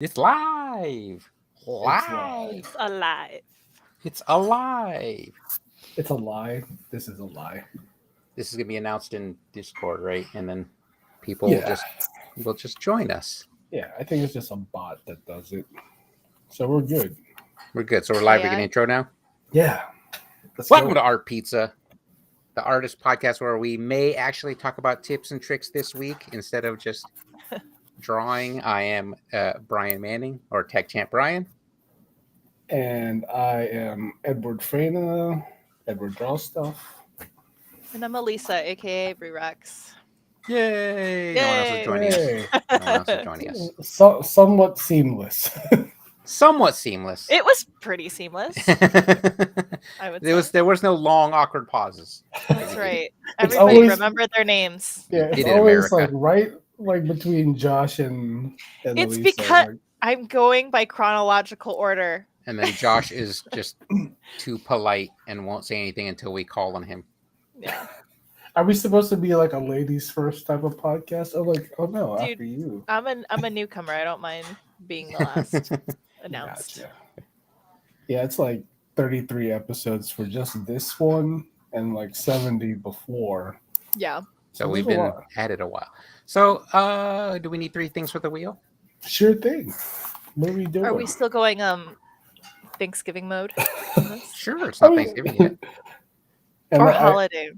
It's live. Live. It's alive. It's alive. It's a lie. This is a lie. This is gonna be announced in Discord, right? And then people Yeah. will just join us. Yeah, I think it's just a bot that does it. So we're good. We're good. So we're live. We Yeah. can intro now. Yeah. Let's Welcome go. to Art Pizza, the artist podcast where we may actually talk about tips and tricks this week instead of just drawing. I am Brian Manning, or Tech Champ Brian. And I am Edward Freyna. Edward Draws Stuff. And I'm Elisa, aka Rerex. Yay! No one else is Yay. joining us. Hey. No one else is joining us. Somewhat seamless. Somewhat seamless. It was pretty seamless, I would say. there was no long awkward pauses. That's right. It's Everybody always- remembered their names. Yeah, Did it's in always America. like between Josh and It's Elisa. because- I'm going by chronological order. And then Josh is just too polite and won't say anything until we call on him. Yeah. Are we supposed to be like a ladies first type of podcast? Oh, like, oh no, Dude, after you. I'm a newcomer. I don't mind being the last announced. Gotcha. Yeah, it's like 33 episodes for just this one and like 70 before. Yeah. So So we've there's a been lot. at it a while. So do we need 3 things for the wheel? Sure thing. What are we doing? Are we still going Thanksgiving mode? on this? Sure, it's not I mean- Thanksgiving yet. And Or I- holiday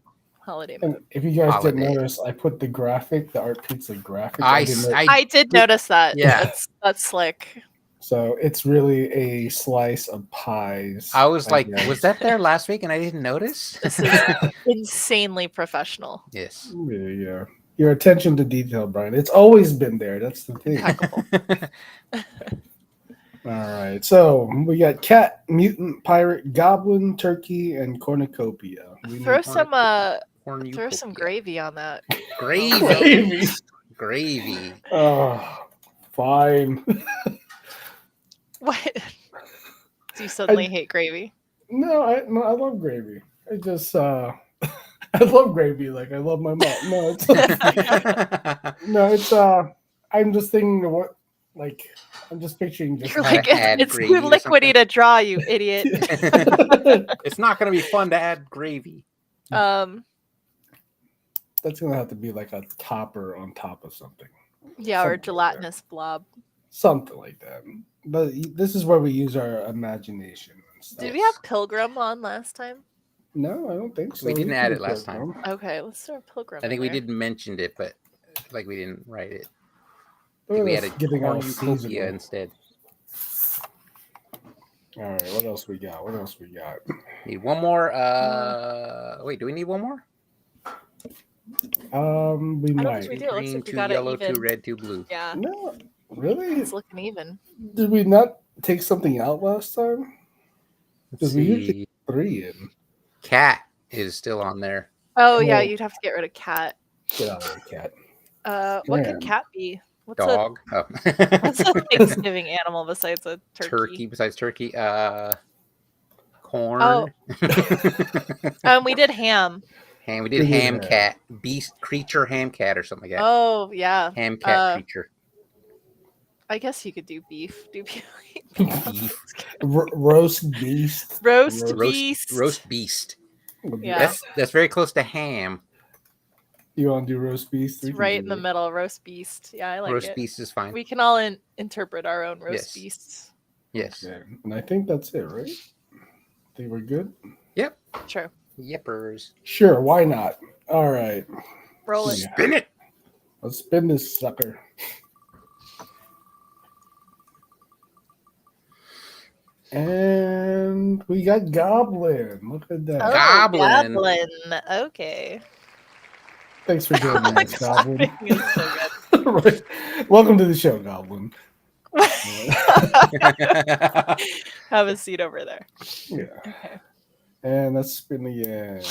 mode. and if you guys didn't Holiday. notice, I put the graphic, the Art Pizza graphic. I didn't s- know- I- I did notice that. Yeah. That's slick. so it's really a slice of pies. I was like, guess. was that there last week and I didn't notice? This is insanely professional. Yes. Yeah. Your attention to detail, Brian. It's always been there. That's the thing. Impeccable. All right. So we got cat, mutant, pirate, goblin, turkey, and cornucopia. We Throw need- some Cornucopia. throw some gravy on that. Gravy. Gravy. Gravy. Oh, fine. What? Do you suddenly hate gravy? No, I love gravy. I just I love gravy like I love my mom. No, it's I'm just thinking of what like I'm just picturing just You're Gotta like, add it's gravy too or liquidy to draw, you idiot. It's not going to be fun to add gravy. Um, that's gonna have to be like a topper on top of something. yeah, or Something like that. gelatinous blob. Something like that. But this is where we use our imagination and stuff. Did we have Pilgrim on last time? No, I don't think so. We didn't can add do it last time. Pilgrim. Okay, let's throw Pilgrim. I think in we there. did mention it, but like we didn't write it. I Look think we at had us a getting all cornucopia seasonal. instead. All right, what else we got? Need one more. Wait, do we need one more? We I don't think might. we do. It looks Green, like we 2 got it yellow, even. 2 red, 2 blue. Yeah, No, really? it's looking even. Did we not take something out last time? Let's Because we usually see. 3 in. Cat is still on there. Oh yeah, Oh. you'd have to get rid of cat. Get out of there, cat. What Man. could cat be? What's Dog. a what's a Thanksgiving animal besides a turkey? Turkey besides turkey. Corn. Oh. We did ham. Ham. We did We did ham that. cat. Beast creature ham cat or something like that. Oh yeah. Ham cat creature. I guess you could do beef. Do beef. Beef. Roast beast. Roast Roast- beast. Roast beast. Yeah. That's very close to ham. You want to do roast beast? It's right in the middle. Roast beast. Yeah, I like Roast it. beast is fine. We can all interpret our own roast Yes. beasts. Yes. Yeah, and I think that's it, right? Think we're good? Sure. Yippers. Sure, why not? All right. Roll it. Yeah. Spin it. Let's spin this sucker. And we got Goblin. Look at that. Oh, Goblin. Goblin. Okay. Thanks for joining us, Goblin. Clapping is so good. Right. Welcome to the show, Goblin. Have a seat over there. Yeah. Okay. And let's spin again.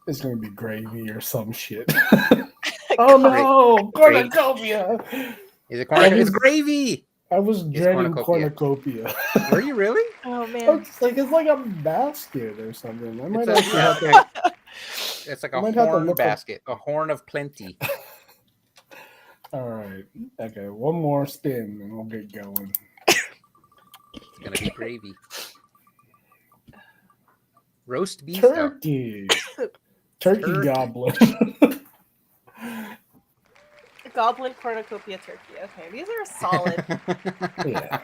It's going to be gravy or some shit. Oh no! Gravy. Cornucopia! Is it cornucopia? It's gravy. I was dreading cornucopia. cornucopia. Were you really? Oh man. It's like a basket or something. I might It's actually a- have to. It's like I a might have to horn look up- basket, a horn of plenty. All right. Okay, one more spin and we'll get going. It's gonna be gravy. Roast beef. Oh, Turkey. Turkey Turkey. goblin. Goblin cornucopia turkey. Okay, these are solid. Yeah.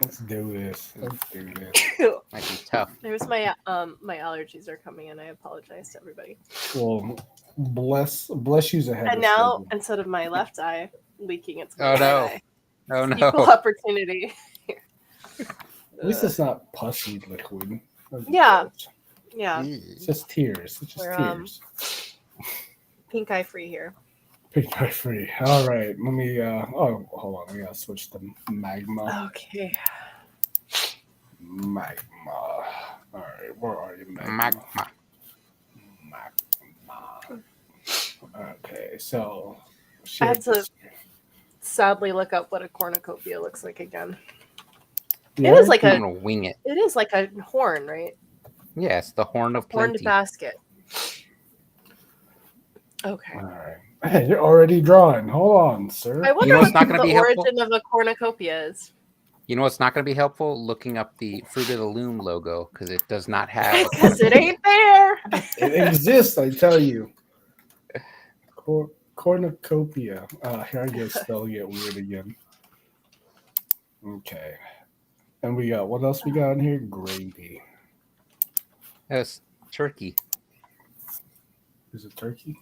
Let's do this. Let's do this. Might be tough. There's my my allergies are coming in. I apologize to everybody. Well, bless you's ahead. And of now, schedule. instead of my left eye leaking, it's my Oh, right no. eye. Oh Equal no. opportunity. At least it's not pussy liquid. Yeah. Yeah, It's just tears. It's just We're, tears. pink eye free here. Pink eye free. All right. Let me oh hold on. We gotta switch to magma. Okay. Magma. All right, where are you, Magma? Magma. Magma. Okay, so I had to sadly look up what a cornucopia looks like again. Yeah, It is like I'm a gonna wing it. it is like a horn, right? Yes, the horn of Horned plenty. basket. Okay. all right. Hey, you're already drawing. Hold on, sir. I wonder know what's what not gonna the be helpful? origin of a cornucopia is. You know what's not going to be helpful? Looking up the Fruit of the Loom logo because it does not have. Because it ain't there. It exists, I tell you. Cornucopia. Here I go spelling it weird again. Okay. And we got, what else we got in here? Gravy. Yes, turkey. Is it turkey?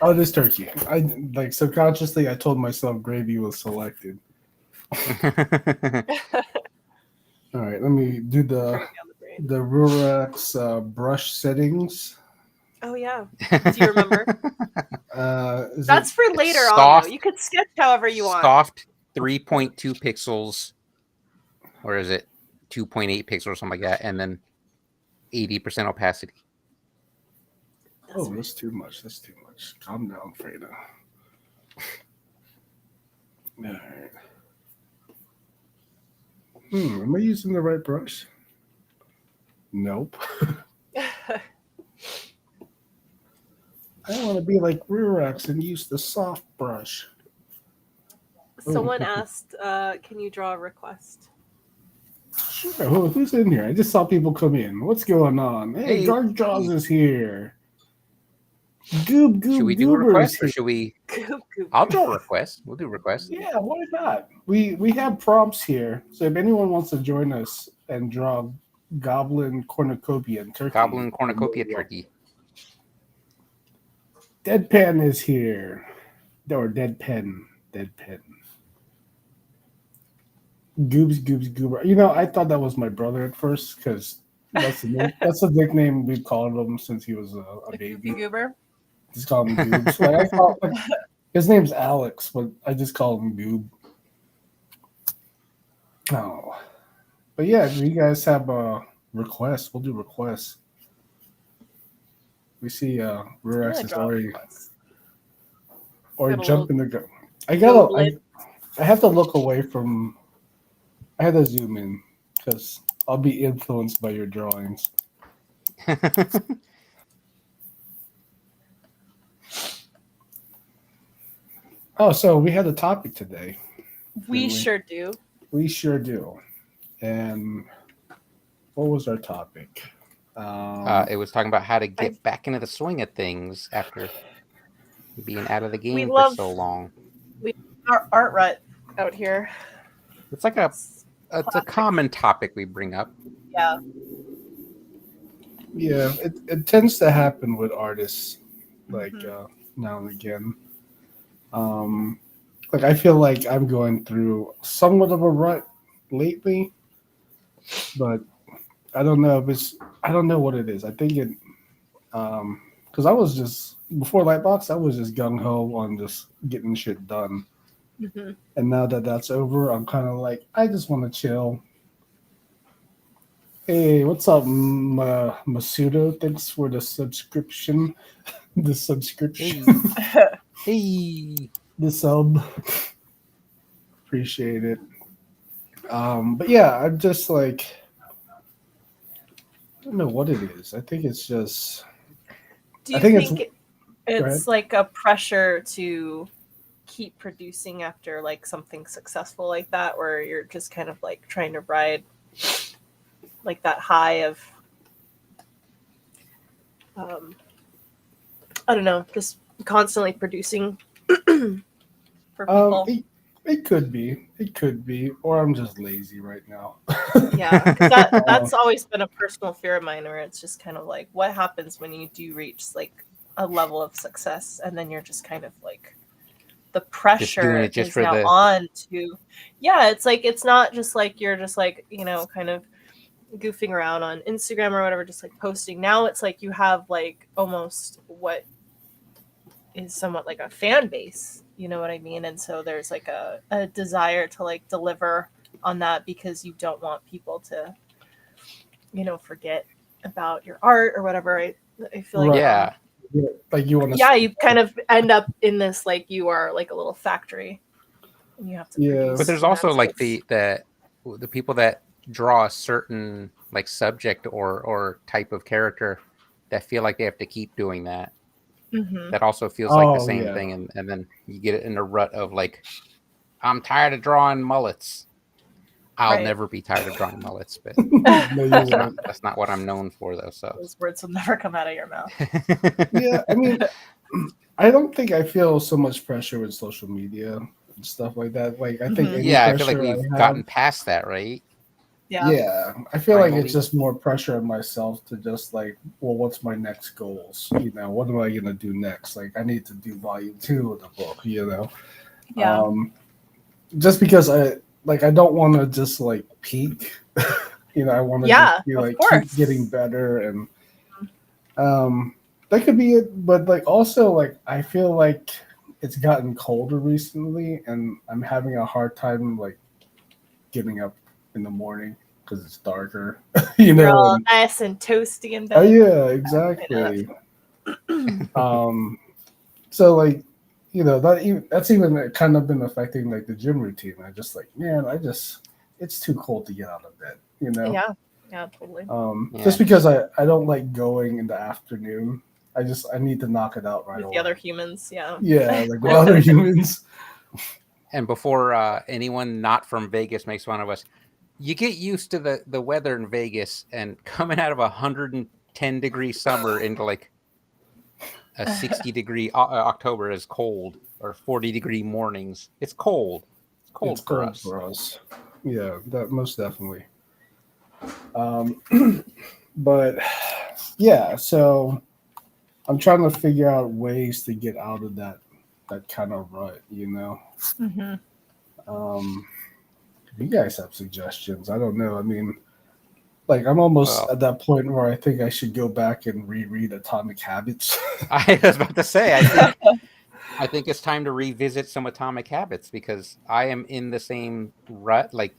Oh, it is turkey. I like subconsciously I told myself gravy was selected. All right, let me do the Rurax brush settings. Oh yeah. Do you remember? Is That's it for later on. soft. Though. You could sketch however you want. Soft 3.2 pixels, or is it 2.8 pixels or something like that, and then 80% opacity. Oh, that's too much. That's too much. Calm down, Freda. All right. Am I using the right brush? Nope. I want to be like Rurax and use the soft brush. Someone asked, "Can you draw a request?" Sure. Who's in here? I just saw people come in. What's going on? Hey, Hey. Dark Jaws is here. Goob Should we do a Goober request is or here. should we? Goop, goop. I'll draw a request. We'll do a request. Yeah, why not? We have prompts here, so if anyone wants to join us and draw Goblin Cornucopia and Turkey, Goblin cornucopia turkey. Deadpan is here, or Deadpen. Goobs Goober. You know, I thought that was my brother at first because that's the nickname we've called him since he was a Goopy baby. goober. Just call him Goobs. Like I thought, his name's Alex, but I just call him Goob. Oh, but yeah, do you guys have requests? We'll do requests. We see Rurax is already jumping the gun. I have to look away from. I have to zoom in because I'll be influenced by your drawings. Oh, so we had a topic today. We Didn't we? sure do. We sure do. And what was our topic? It was talking about how to get back into the swing of things after being out of the game for love- so long. Our art rut out here. It's like it's a common topic we bring up. Yeah. Yeah, it tends to happen with artists, like Mhm. now and again. Like I feel like I'm going through somewhat of a rut lately, but I don't know if I don't know what it is. I think it, because I was just before Lightbox, I was just gung ho on just getting shit done, Mhm. and now that that's over, I'm kind of like I just want to chill. Hey, what's up, Masudo? Thanks for the subscription. The subscription. Hey. The sub. Appreciate it. But yeah, I'm just like I don't know what it is. I think it's just Do you I think think? It's like a pressure to keep producing after like something successful like that, where you're just kind of like trying to ride like that high of I don't know, just constantly producing for people. It could be, or I'm just lazy right now. Yeah, that's always been a personal fear of mine, where it's just kind of like, what happens when you do reach like a level of success, and then you're just kind of like, the pressure is now on to, yeah, it's like, it's not just like you're just like, you know, kind of goofing around on Instagram or whatever, just like posting. Now it's like you have like almost what is somewhat like a fan base, you know what I mean? And so there's like a desire to like deliver on that, because you don't want people to, you know, forget about your art or whatever. I feel like like you want to, you kind of end up in this like you are like a little factory and you have to produce. But there's also like the people that draw a certain like subject or type of character that feel like they have to keep doing that. That also feels like the same thing, and then you get it in a rut of like, I'm tired of drawing mullets. I'll never be tired of drawing mullets, but that's not what I'm known for, though. So those words will never come out of your mouth. Yeah, I mean, I don't think I feel so much pressure with social media and stuff like that. Like, I think I feel like we've gotten past that, right? Yeah, I feel like it's just more pressure on myself to just like, well, what's my next goals? You know, what am I gonna do next? Like, I need to do volume 2 of the book. You know, just because I don't want to just like peak. You know, I want to be like keep getting better, and that could be it. But like also like I feel like it's gotten colder recently, and I'm having a hard time like getting up in the morning because it's darker. You know, all nice and toasty and oh yeah, exactly. So like, you know, that's even kind of been affecting like the gym routine. I just like, man, it's too cold to get out of bed, you know. Yeah, totally. Just because I don't like going in the afternoon. I need to knock it out right with away. The other humans, like with other humans. And before anyone not from Vegas makes fun of us, you get used to the weather in Vegas, and coming out of 110-degree summer into like a 60-degree October is cold, or 40-degree mornings. It's cold. It's cold for us. Yeah, that most definitely. But yeah, so I'm trying to figure out ways to get out of that kind of rut, you know. If you guys have suggestions, I don't know. I mean, like I'm almost at that point where I think I should go back and reread Atomic Habits. I was about to say, I think it's time to revisit some Atomic Habits, because I am in the same rut. Like,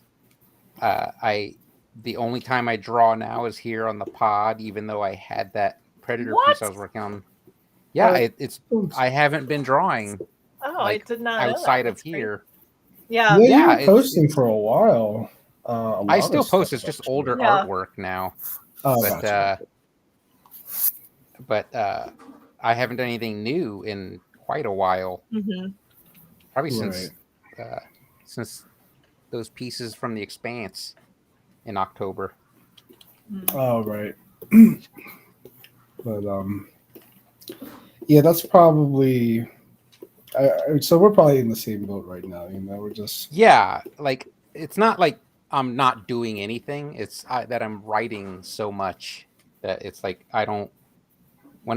the only time I draw now is here on the pod, even though I had that Predator piece I was working on. Yeah, I haven't been drawing. I did not outside of here. Great. Yeah, you've been posting for a while. I still post. It's just older artwork now. But I haven't done anything new in quite a while. Probably since those pieces from The Expanse in October. Oh, right. But yeah, that's probably. So we're probably in the same boat right now. You know, we're just like it's not like I'm not doing anything. It's that I'm writing so much that it's like I don't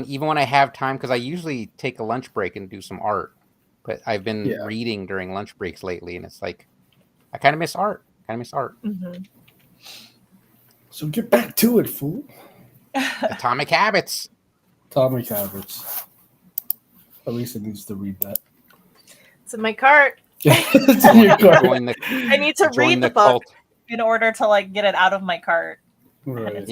even when I have time, because I usually take a lunch break and do some art, but I've been reading during lunch breaks lately, and it's like I kind of miss art. So get back to it, fool. Atomic Habits. Atomic Habits. At least it needs to read that. It's in my cart. It's in your cart. I need to read the book in order to like get it out of my cart. Right.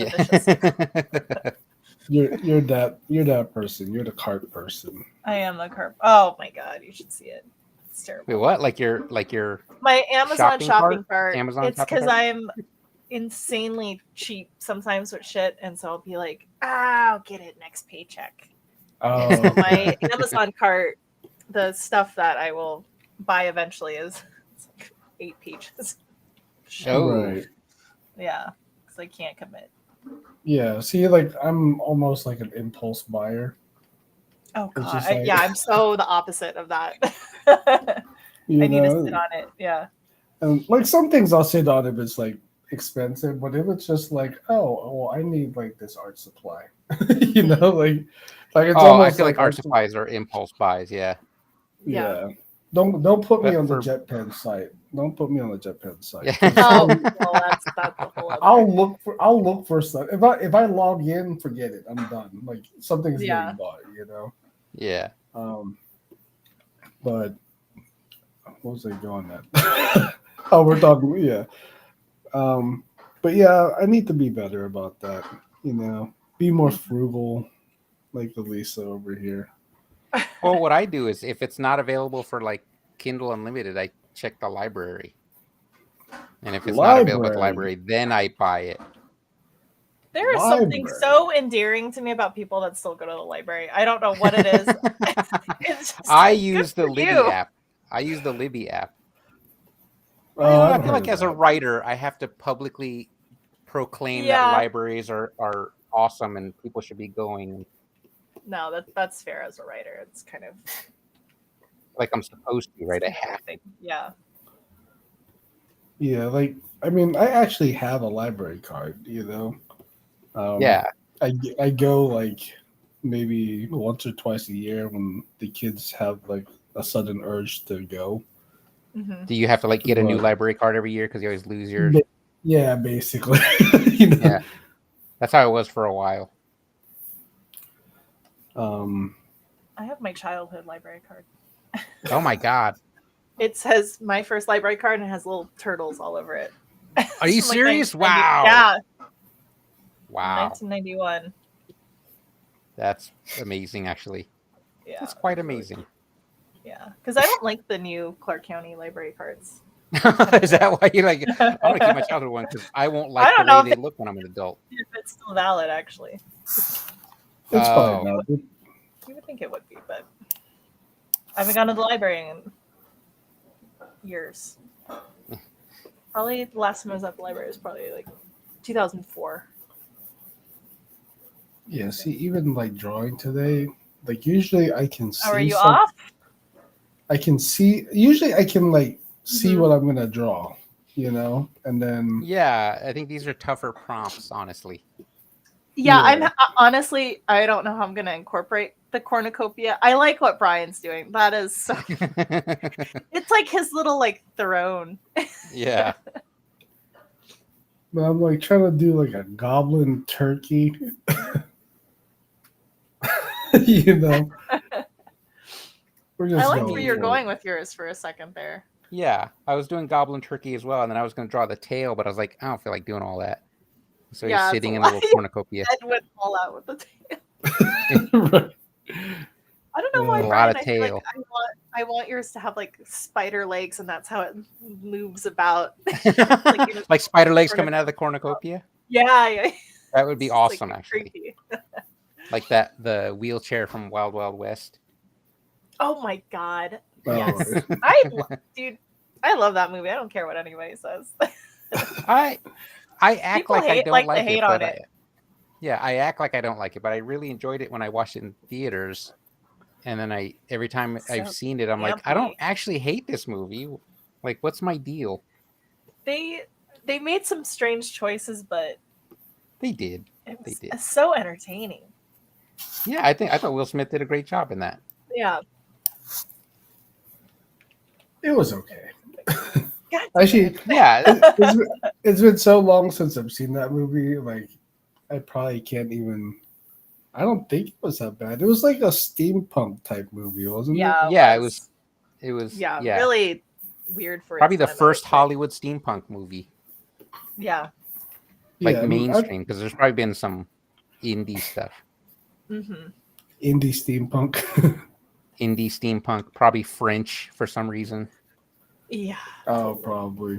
You're that person. You're the cart person. I am the cart. Oh my god, you should see it. It's terrible. Wait, what? Like your my Amazon shopping cart. Amazon it's because I am insanely cheap sometimes with shit, and so I'll be like, I'll get it next paycheck. Oh, My Amazon cart, the stuff that I will buy eventually is it's like 8 pages. Oh. right. Yeah, because I can't commit. Yeah. See, like I'm almost like an impulse buyer. Oh It's god, just like yeah, I'm so the opposite of that. I you need to sit know, on it. Yeah, and like some things I'll sit on if it's like expensive, but if it's just like, oh, well, I need like this art supply, you know, like it's Oh, I almost feel like art art supplies are impulse buys. Yeah, yeah. Yeah. Don't put me but on the for JetPen site. Don't put me on the JetPen site. yeah. 'Cause Oh, well, that's a whole other. I'll look for stuff. If I log in, forget it. I'm done. Like something's Yeah. getting bought, you know. Yeah. But what was I going at? Oh, we're talking. Yeah. But yeah, I need to be better about that. You know, be more frugal, like the Lisa over here. Well, what I do is if it's not available for like Kindle Unlimited, I check the library. And if it's not available at the library, then I buy it. There is something so endearing to me about people that still go to the library. I don't know what it is. It's just I like, use good the for Libby you. app. I use the Libby app. I I feel like as a writer, I have to publicly proclaim that Yeah. libraries are awesome and people should be going. No, that's fair as a writer. It's kind of Like I'm supposed to, right? I kind of have a thing. Yeah. Yeah, like I mean, I actually have a library card. You know. Yeah. I go like maybe once or twice a year when the kids have like a sudden urge to go. Mm-hmm. Do you have to like get a new But- library card every year because you always lose yours? Yeah, basically. You know? Yeah. That's how it was for a while. I have my childhood library card. Oh my God. It says my first library card and it has little turtles all over it. Are you From, like, serious? 1990 Wow. Yeah, Wow. 1991. That's amazing, actually. Yeah. That's quite it's really amazing. cool. Yeah, because I don't like the new Clark County library cards. Is that why you like? I want to keep my childhood one because I won't like don't the know way if they look when I'm an adult. If it's still valid, actually. It's Oh. fine now. You would think it would be, but I haven't gone to the library in years. Probably the last time I was at the library was probably like 2004. Yeah, see, even like drawing today, like usually I can see. Oh, are you off? I can see. Usually I can like see Mhm. what I'm gonna draw, you know, and then Yeah, I think these are tougher prompts, honestly. Yeah, Yeah. honestly, I don't know how I'm going to incorporate the cornucopia. I like what Brian's doing. That is so. It's like his little like throne. Yeah. but I'm like trying to do like a goblin turkey. You know. We're I like going where you're for it. going with yours for a second there. Yeah, I was doing Goblin Turkey as well, and then I was going to draw the tail, but I was like, I don't feel like doing all that. So Yeah, he's it's sitting a in a lot. little cornucopia. Ed went all out with the tail. Right. I don't know why, A lot Brian. of I feel like tail. I want yours to have like spider legs, and that's how it moves about. Like spider legs coming out of the cornucopia. Yeah. That would be It's just, awesome, like, actually. creepy. Like the wheelchair from Wild Wild West. Oh my god. Oh, Yes. Dude, I love that movie. I don't care what anybody says. I act People like I hate- don't like like to it, hate but on it. yeah, I act like I don't like it, but I really enjoyed it when I watched it in theaters. And then every time I've So seen it, I'm like, I don't campy. actually hate this movie. Like, what's my deal? They made some strange choices, but They did. it They was did. so entertaining. Yeah, I thought Will Smith did a great job in that. Yeah. it was okay. God, Actually, Yeah, it's been so long since I've seen that movie. Like, I probably can't even. I don't think it was that bad. It was like a steampunk type movie, wasn't yeah. Yeah, it was Yeah, really weird for probably its the time, I first would say. Hollywood steampunk movie, Yeah. it? like Yeah, mainstream, because there's probably been some indie stuff. Mm-hmm. indie steampunk. Indie steampunk, probably French for some reason. Yeah. Oh, probably.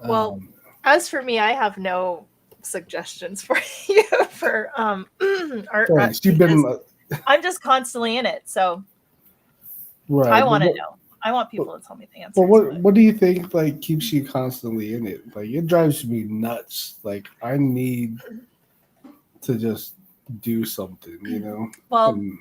Well, Um, as for me, I have no suggestions for you for art. Thanks. You've been I'm just constantly in it, so right. I want to know. I want people to tell me the answers. But what do you think like keeps you constantly in it? Like it drives me nuts. Like I need to just do something, you know? Well, and,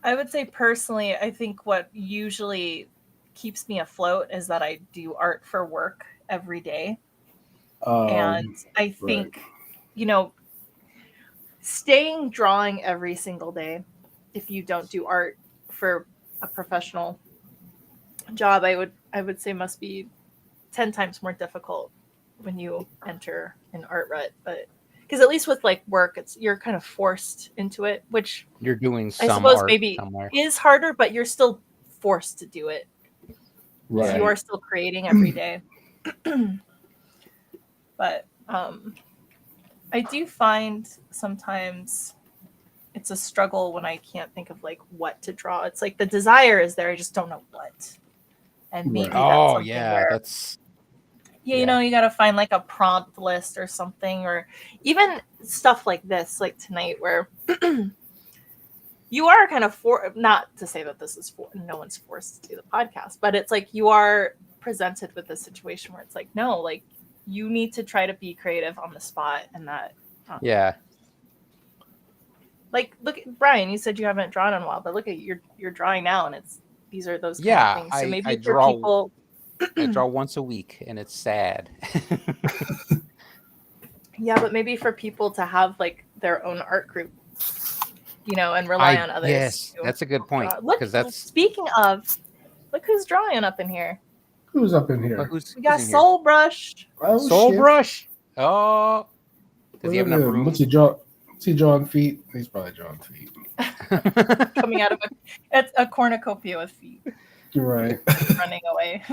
I would say personally, I think what usually keeps me afloat is that I do art for work every day. And I think, you know, staying drawing every single day, if you don't do art for a professional job, I would say must be 10 times more difficult when you enter an art rut. But because at least with like work, you're kind of forced into it, which you're doing some I suppose art maybe somewhere. is harder, but you're still forced to do it. right. So you are still creating every day. But I do find sometimes it's a struggle when I can't think of like what to draw. It's like the desire is there, I just don't know what. And maybe that's something where, that's you know, you got to find like a prompt list or something, or even stuff like this, like tonight, where you are kind of not to say that this is no one's forced to do the podcast, but it's like you are presented with a situation where it's like, no, like you need to try to be creative on the spot, and that like look at Brian, you said you haven't drawn in a while, but look at you're drawing now, and these are those kind of things. So maybe I for draw people I draw once a week and it's sad. Yeah, but maybe for people to have like their own art group, you know, and rely on others. Yes, that's a good point. Look, speaking of, look who's drawing up in here. Who's up in here? We got Soul Brush. Oh, Soul Brush. Oh, does he have enough room? What's he draw? Is he drawing feet? He's probably drawing feet. Coming out of a cornucopia with feet. You're right. Running away.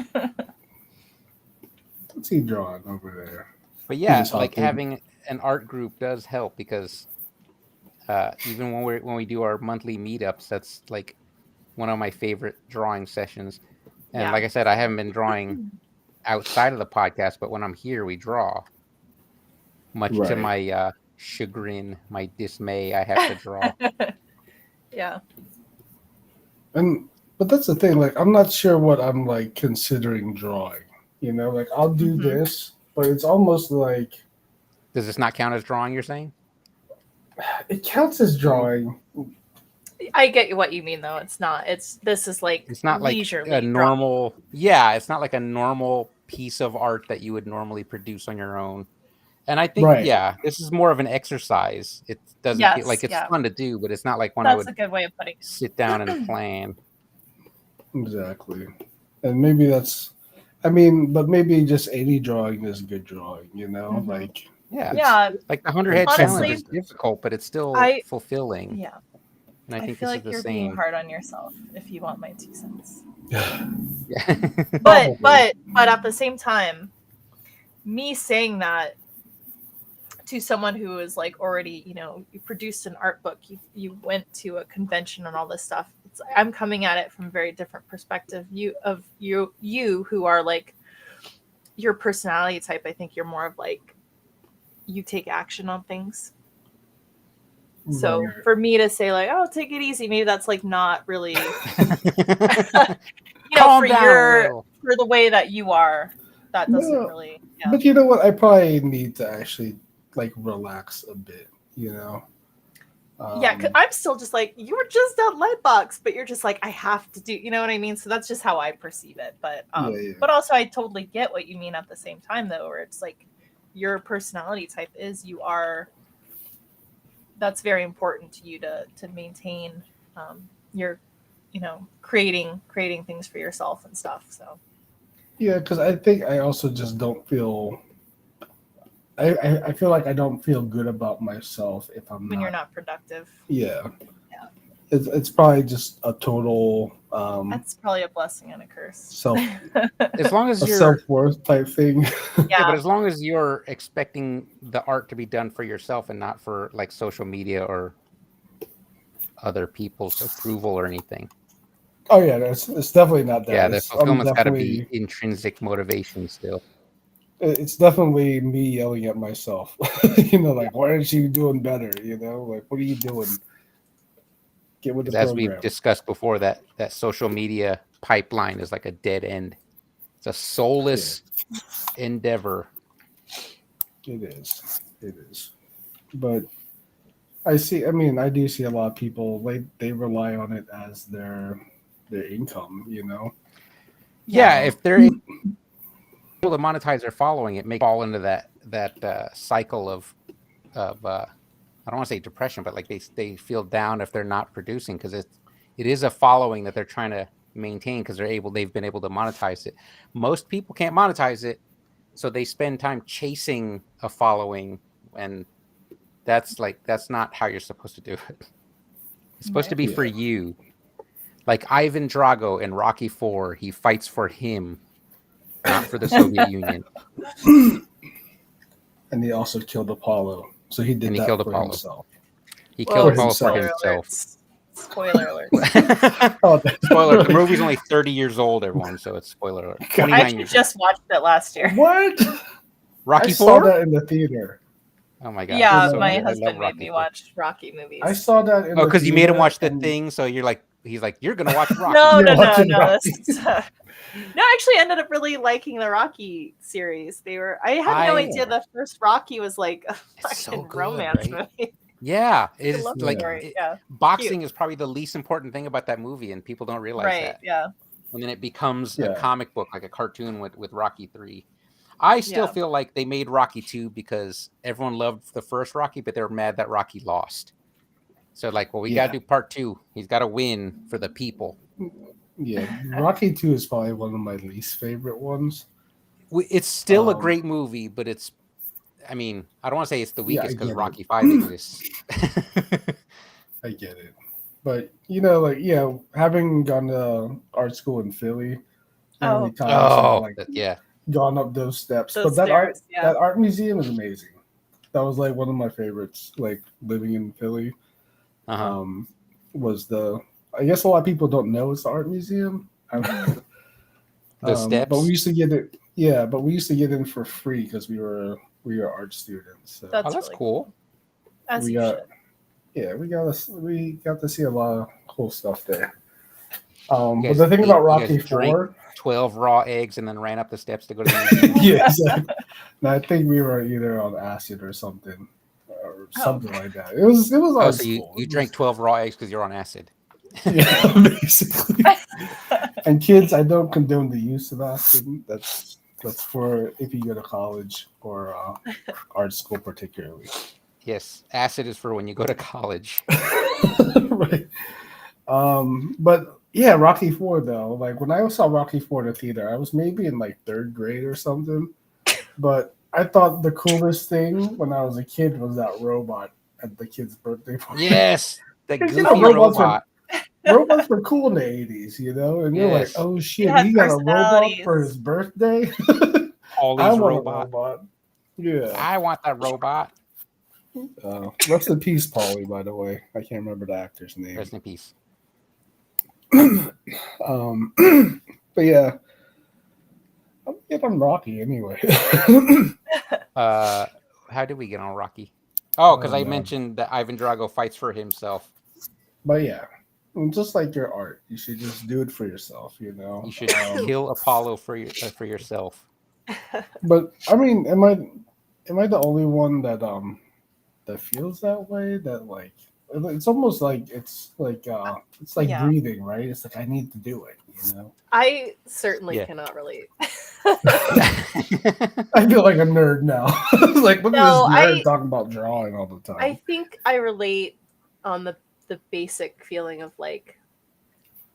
What's he drawing over there? But yeah, like having an art group does help, because even when we do our monthly meetups, that's like one of my favorite drawing sessions. And like I said, I haven't been drawing outside of the podcast, but when I'm here, we draw. Much to my chagrin, my dismay, I have to draw. Yeah. But that's the thing. Like, I'm not sure what I'm like considering drawing. You know, like I'll do this, but it's almost like. Does this not count as drawing? You're saying? It counts as drawing. I get what you mean, though. This is like it's not like a normal. Yeah, it's not like a normal piece of art that you would normally produce on your own. And I think, this is more of an exercise. It doesn't feel like it's fun to do, but it's not like one I would a good way of putting it. Sit down and plan. Exactly. And maybe but maybe just any drawing is good drawing, you know? Like, like the 100 Head Challenge is difficult, but it's still fulfilling. Yeah. And I think feel this like is the you're same. being hard on yourself, if you want my 2 cents. but at the same time, me saying that to someone who is like already, you know, you produced an art book, you went to a convention and all this stuff. I'm coming at it from a very different perspective. You who are like your personality type. I think you're more of like you take action on things. So for me to say like, oh, take it easy, maybe that's like not really, for the way that you are, that doesn't really. Yeah. But you know what? I probably need to actually like relax a bit, you know? Because I'm still just like, you were just at Lightbox, but you're just like, I have to do, you know what I mean? So that's just how I perceive it. But but also I totally get what you mean at the same time, though, where it's like your personality type is that's very important to you to maintain your, you know, creating things for yourself and stuff. So yeah, because I think I also just don't feel. I feel like I don't feel good about myself if I'm you're not productive. Yeah. It's probably just a total. That's probably a blessing and a curse. As long as you're self-worth type thing. Yeah, but as long as you're expecting the art to be done for yourself and not for like social media or other people's approval or anything. Oh yeah, it's definitely not that. Yeah, the fulfillment's got to be intrinsic motivation still. it's definitely me yelling at myself. Like, why aren't you doing better? Like, what are you doing? Get with the As we've program. discussed before, that social media pipeline is like a dead end. It's a soulless endeavor. It is. But I do see a lot of people they rely on it as their income. Yeah, if they're able to monetize their following, it may fall into that cycle of I don't want to say depression, but like they feel down if they're not producing, because it is a following that they're trying to maintain because they've been able to monetize it. Most people can't monetize it, so they spend time chasing a following, and that's not how you're supposed to do it. It's supposed to be for you. Like Ivan Drago in Rocky IV, he fights for him, not for the Soviet Union. And he also killed Apollo. So he did that for himself. He killed Apollo for himself. Spoiler alert. Spoiler. The movie's only 30 years old, everyone, so it's spoiler alert. I actually just watched it last year. What? Rocky I IV? saw that in the theater. Oh my god! Yeah, my husband made me watch Rocky movies. I saw that in because you made him watch the thing, so he's like, you're gonna watch Rocky. No. No, I actually ended up really liking the Rocky series. I had no idea the first Rocky was like a fucking romance movie. Yeah, it's like boxing Cute. is probably the least important thing about that movie, and people don't realize that. Yeah. And then it becomes a comic book, like a cartoon with Rocky 3. I still feel like they made Rocky 2 because everyone loved the first Rocky, but they were mad that Rocky lost. So like, well, we got to do part 2. He's got to win for the people. Yeah, Rocky 2 is probably one of my least favorite ones. It's still a great movie, but I don't want to say it's the weakest because Rocky 5 exists. I get it. But, having gone to art school in Philly, gone up those steps. But that art museum is amazing. That was like one of my favorites, like living in Philly. I guess a lot of people don't know it's the art museum. The steps. But we used to get it. Yeah, but we used to get in for free because we were art students. So. That's really cool. We got to see a lot of cool stuff there. But the thing about Rocky IV, 12 raw eggs and then ran up the steps to go to the museum. Yeah, exactly. And I think we were either on acid or something like that. It was so you drank 12 raw eggs because you're on acid. Yeah, basically. And kids, I don't condone the use of acid. That's for if you go to college or art school, particularly. Yes, acid is for when you go to college. Right. But yeah, Rocky IV though. Like when I saw Rocky IV in the theater, I was maybe in like 3rd grade or something. But I thought the coolest thing when I was a kid was that robot at the kid's birthday party. Yes, the goofy robot. Robots were cool in the 80s, and you're like, oh shit, he got a robot for his birthday. All these robots. Yeah, I want that robot. Rest in peace, Paulie. By the way, I can't remember the actor's name. Rest in peace. But yeah, I'm Rocky anyway. How did we get on Rocky? Oh, because I mentioned that Ivan Drago fights for himself. But yeah, just like your art, you should just do it for yourself. You should kill Apollo for yourself. But am I the only one that feels that way? That like it's almost like it's like breathing, right? It's like I need to do it. I certainly cannot relate. I feel like a nerd now. Like look at this nerd talking about drawing all the time. I think I relate on the basic feeling of like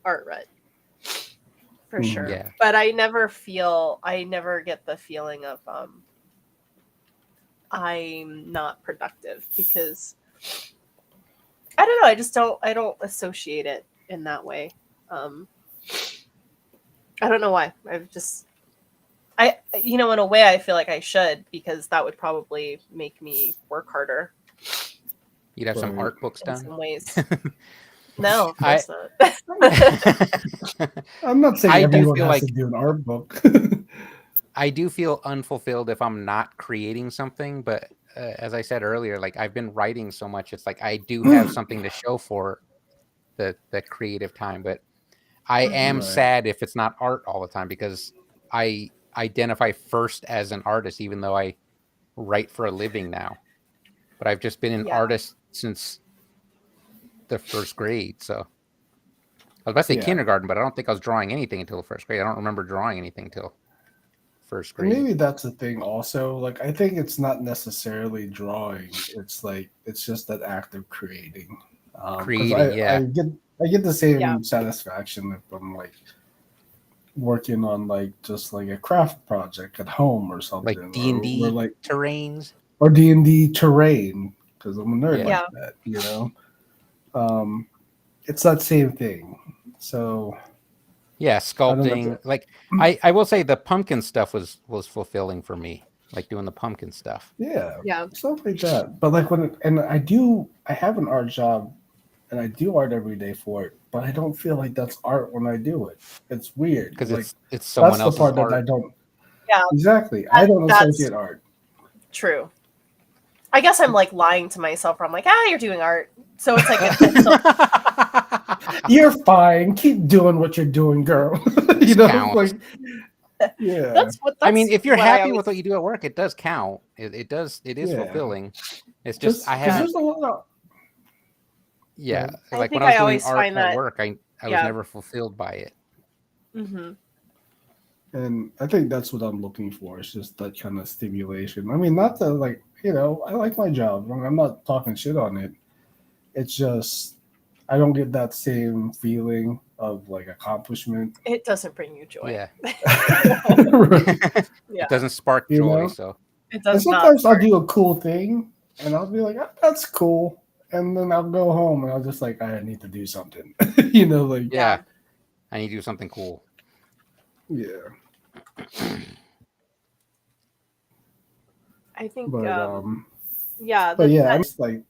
art rut for sure. Yeah. But I never get the feeling of I'm not productive because I don't know, I don't associate it in that way. I don't know why. In a way I feel like I should, because that would probably make me work harder. You'd have some art books done. In some ways. No, of course not. I'm not saying everyone has to do an art book. I do feel unfulfilled if I'm not creating something, but as I said earlier, like I've been writing so much, it's like I do have something to show for the creative time, but I am Right. sad if it's not art all the time because I identify first as an artist, even though I write for a living now. But I've just been an artist since the first grade. So I was about to say kindergarten, but I don't think I was drawing anything until first grade. I don't remember drawing anything until first grade. And maybe that's the thing also. Like I think it's not necessarily drawing. It's like it's just that act of creating. Creating, I get the same satisfaction if I'm like working on like just like a craft project at home or something, like D&D, or like terrains, or D&D terrain because I'm a nerd Yeah. like that, you know. It's that same thing. So yeah, sculpting. Like I will say the pumpkin stuff was fulfilling for me, like doing the pumpkin stuff. Yeah, Yeah. stuff like that. But like I have an art job, and I do art every day for it. But I don't feel like that's art when I do it. It's weird because like, it's someone that's the else's part art. that I don't. Yeah. Exactly. I don't associate art. True. I guess I'm like lying to myself. Where I'm like, you're doing art, so it's like You're fine. Keep doing what you're doing, girl. You know, counts. like yeah. that's I mean, if you're what I happy always- with what you do at work, it does count. It is fulfilling. It's just I 'cause haven't. there's a lot of Yeah, I like think when I was I doing always art find at that- work, I was never fulfilled by it. Mm-hmm. And I think that's what I'm looking for. It's just that kind of stimulation. I mean, not to like, you know, I like my job. I'm not talking shit on it. It's just I don't get that same feeling of like accomplishment. It doesn't bring you joy. Yeah, Yeah. it doesn't spark You joy. know? So It And does not. sometimes I'll do a cool thing and I'll be like, that's cool. And then I'll go home and I'll just like, I need to do something. You know, like, yeah, I need to do something cool. yeah. I think, But, yeah, yeah, it's like,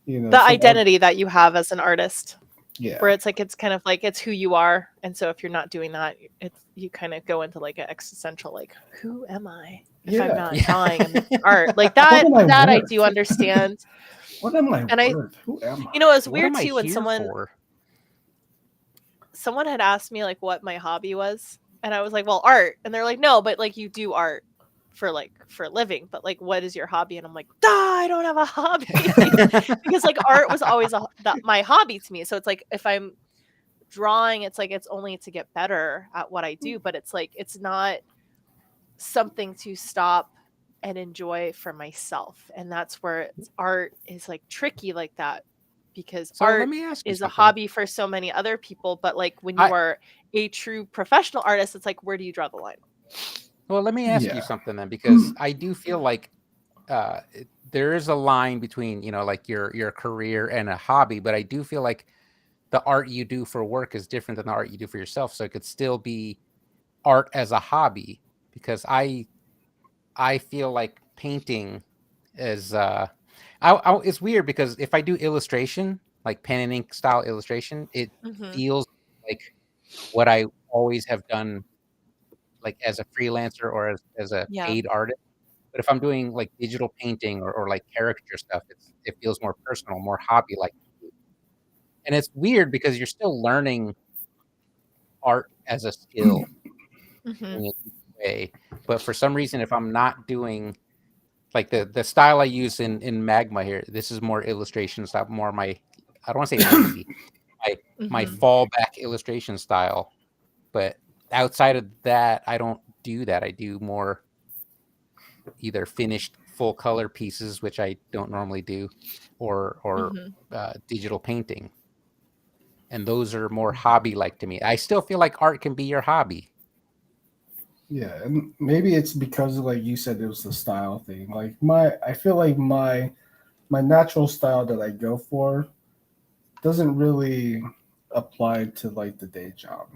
you know, the so identity that you have as an artist, yeah. where it's like it's kind of like it's who you are, and so if you're not doing that, it's you kind of go into like an existential like, who am I if I'm not drawing and making art like that? What am I That I worth? do understand. What am I And worth? Who am I? You know, it was What weird am I too when here for? someone had asked me like what my hobby was, and I was like, well, art, and they're like, no, but like you do art for a living, but like what is your hobby? And I'm like, I don't have a hobby. Because like art was always my hobby to me. So it's like if I'm drawing, it's like it's only to get better at what I do, but it's like it's not something to stop and enjoy for myself. And that's where art is like tricky like that, because So art let me ask you is a something. hobby for so many other people, but like when you are a true professional artist, it's like where do you draw the line? Well, let me ask Yeah. you something then, because I do feel like there is a line between, you know, like your career and a hobby, but I do feel like the art you do for work is different than the art you do for yourself. So it could still be art as a hobby, because I feel like painting is it's weird because if I do illustration, like pen and ink style illustration, it feels like what I always have done, like as a freelancer or as a paid artist. But if I'm doing like digital painting or like caricature stuff, it feels more personal, more hobby like. And it's weird because you're still learning art as a skill in a way. But for some reason, if I'm not doing like the style I use in Magma here, this is more illustration style, more my, I don't want to say lazy, my fallback illustration style. But outside of that, I don't do that. I do more either finished full color pieces, which I don't normally do, or digital painting. And those are more hobby like to me. I still feel like art can be your hobby. Yeah, and maybe it's because like you said, it was the style thing. Like I feel like my natural style that I go for doesn't really apply to like the day job.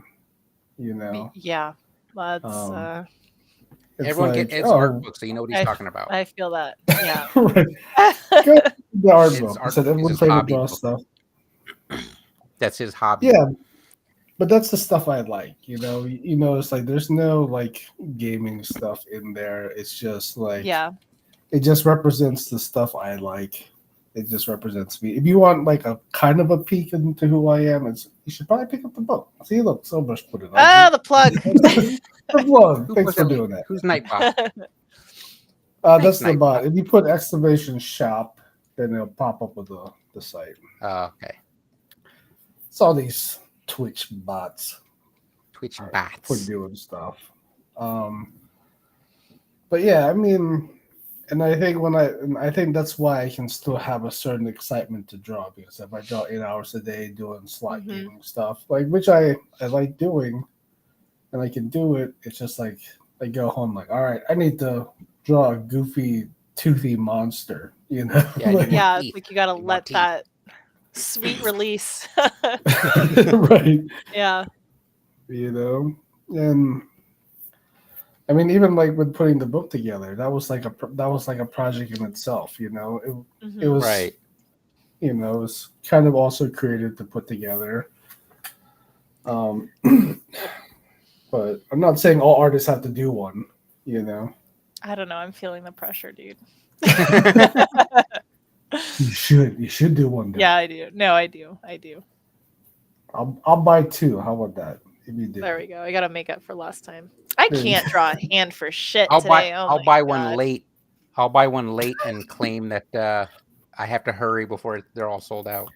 You know? Yeah, that's everyone like, get Ed's art book, so you know what he's talking about. I feel that. Yeah. Go to the art Ed's book. I art said book is everyone's his favorite hobby draw book. stuff. That's his hobby. Yeah, but that's the stuff I like. It's like there's no like gaming stuff in there. It's just like it just represents the stuff I like. It just represents me. If you want like a kind of a peek into who I am, you should probably pick up the book. See, look, Silver's put it on. The plug. The plug. Thanks for doing that. Who's Nightbot? That's the Nightbot. bot. If you put exclamation shop, then it'll pop up with the site. Okay. It's all these Twitch bots. Twitch For bots. doing stuff. But yeah, I mean, and I think that's why I can still have a certain excitement to draw, because if I draw 8 hours a day doing slot gaming stuff, like which I like doing, and I can do it, it's just like I go home like, all right, I need to draw a goofy toothy monster, Yeah, Yeah, teeth. it's like you gotta You let want teeth. that sweet release. right. Yeah. And I mean, even like with putting the book together, that was like a project in itself. It was Right. it was kind of also created to put together. But I'm not saying all artists have to do one. I don't know. I'm feeling the pressure, dude. You should do one. Day. Yeah, I do. No, I do. I'll buy 2. How about that? If you do. There we go. I gotta make up for last time. I There you can't draw a hand for shit I'll today. I'll buy one late. I'll buy one late and claim that I have to hurry before they're all sold out.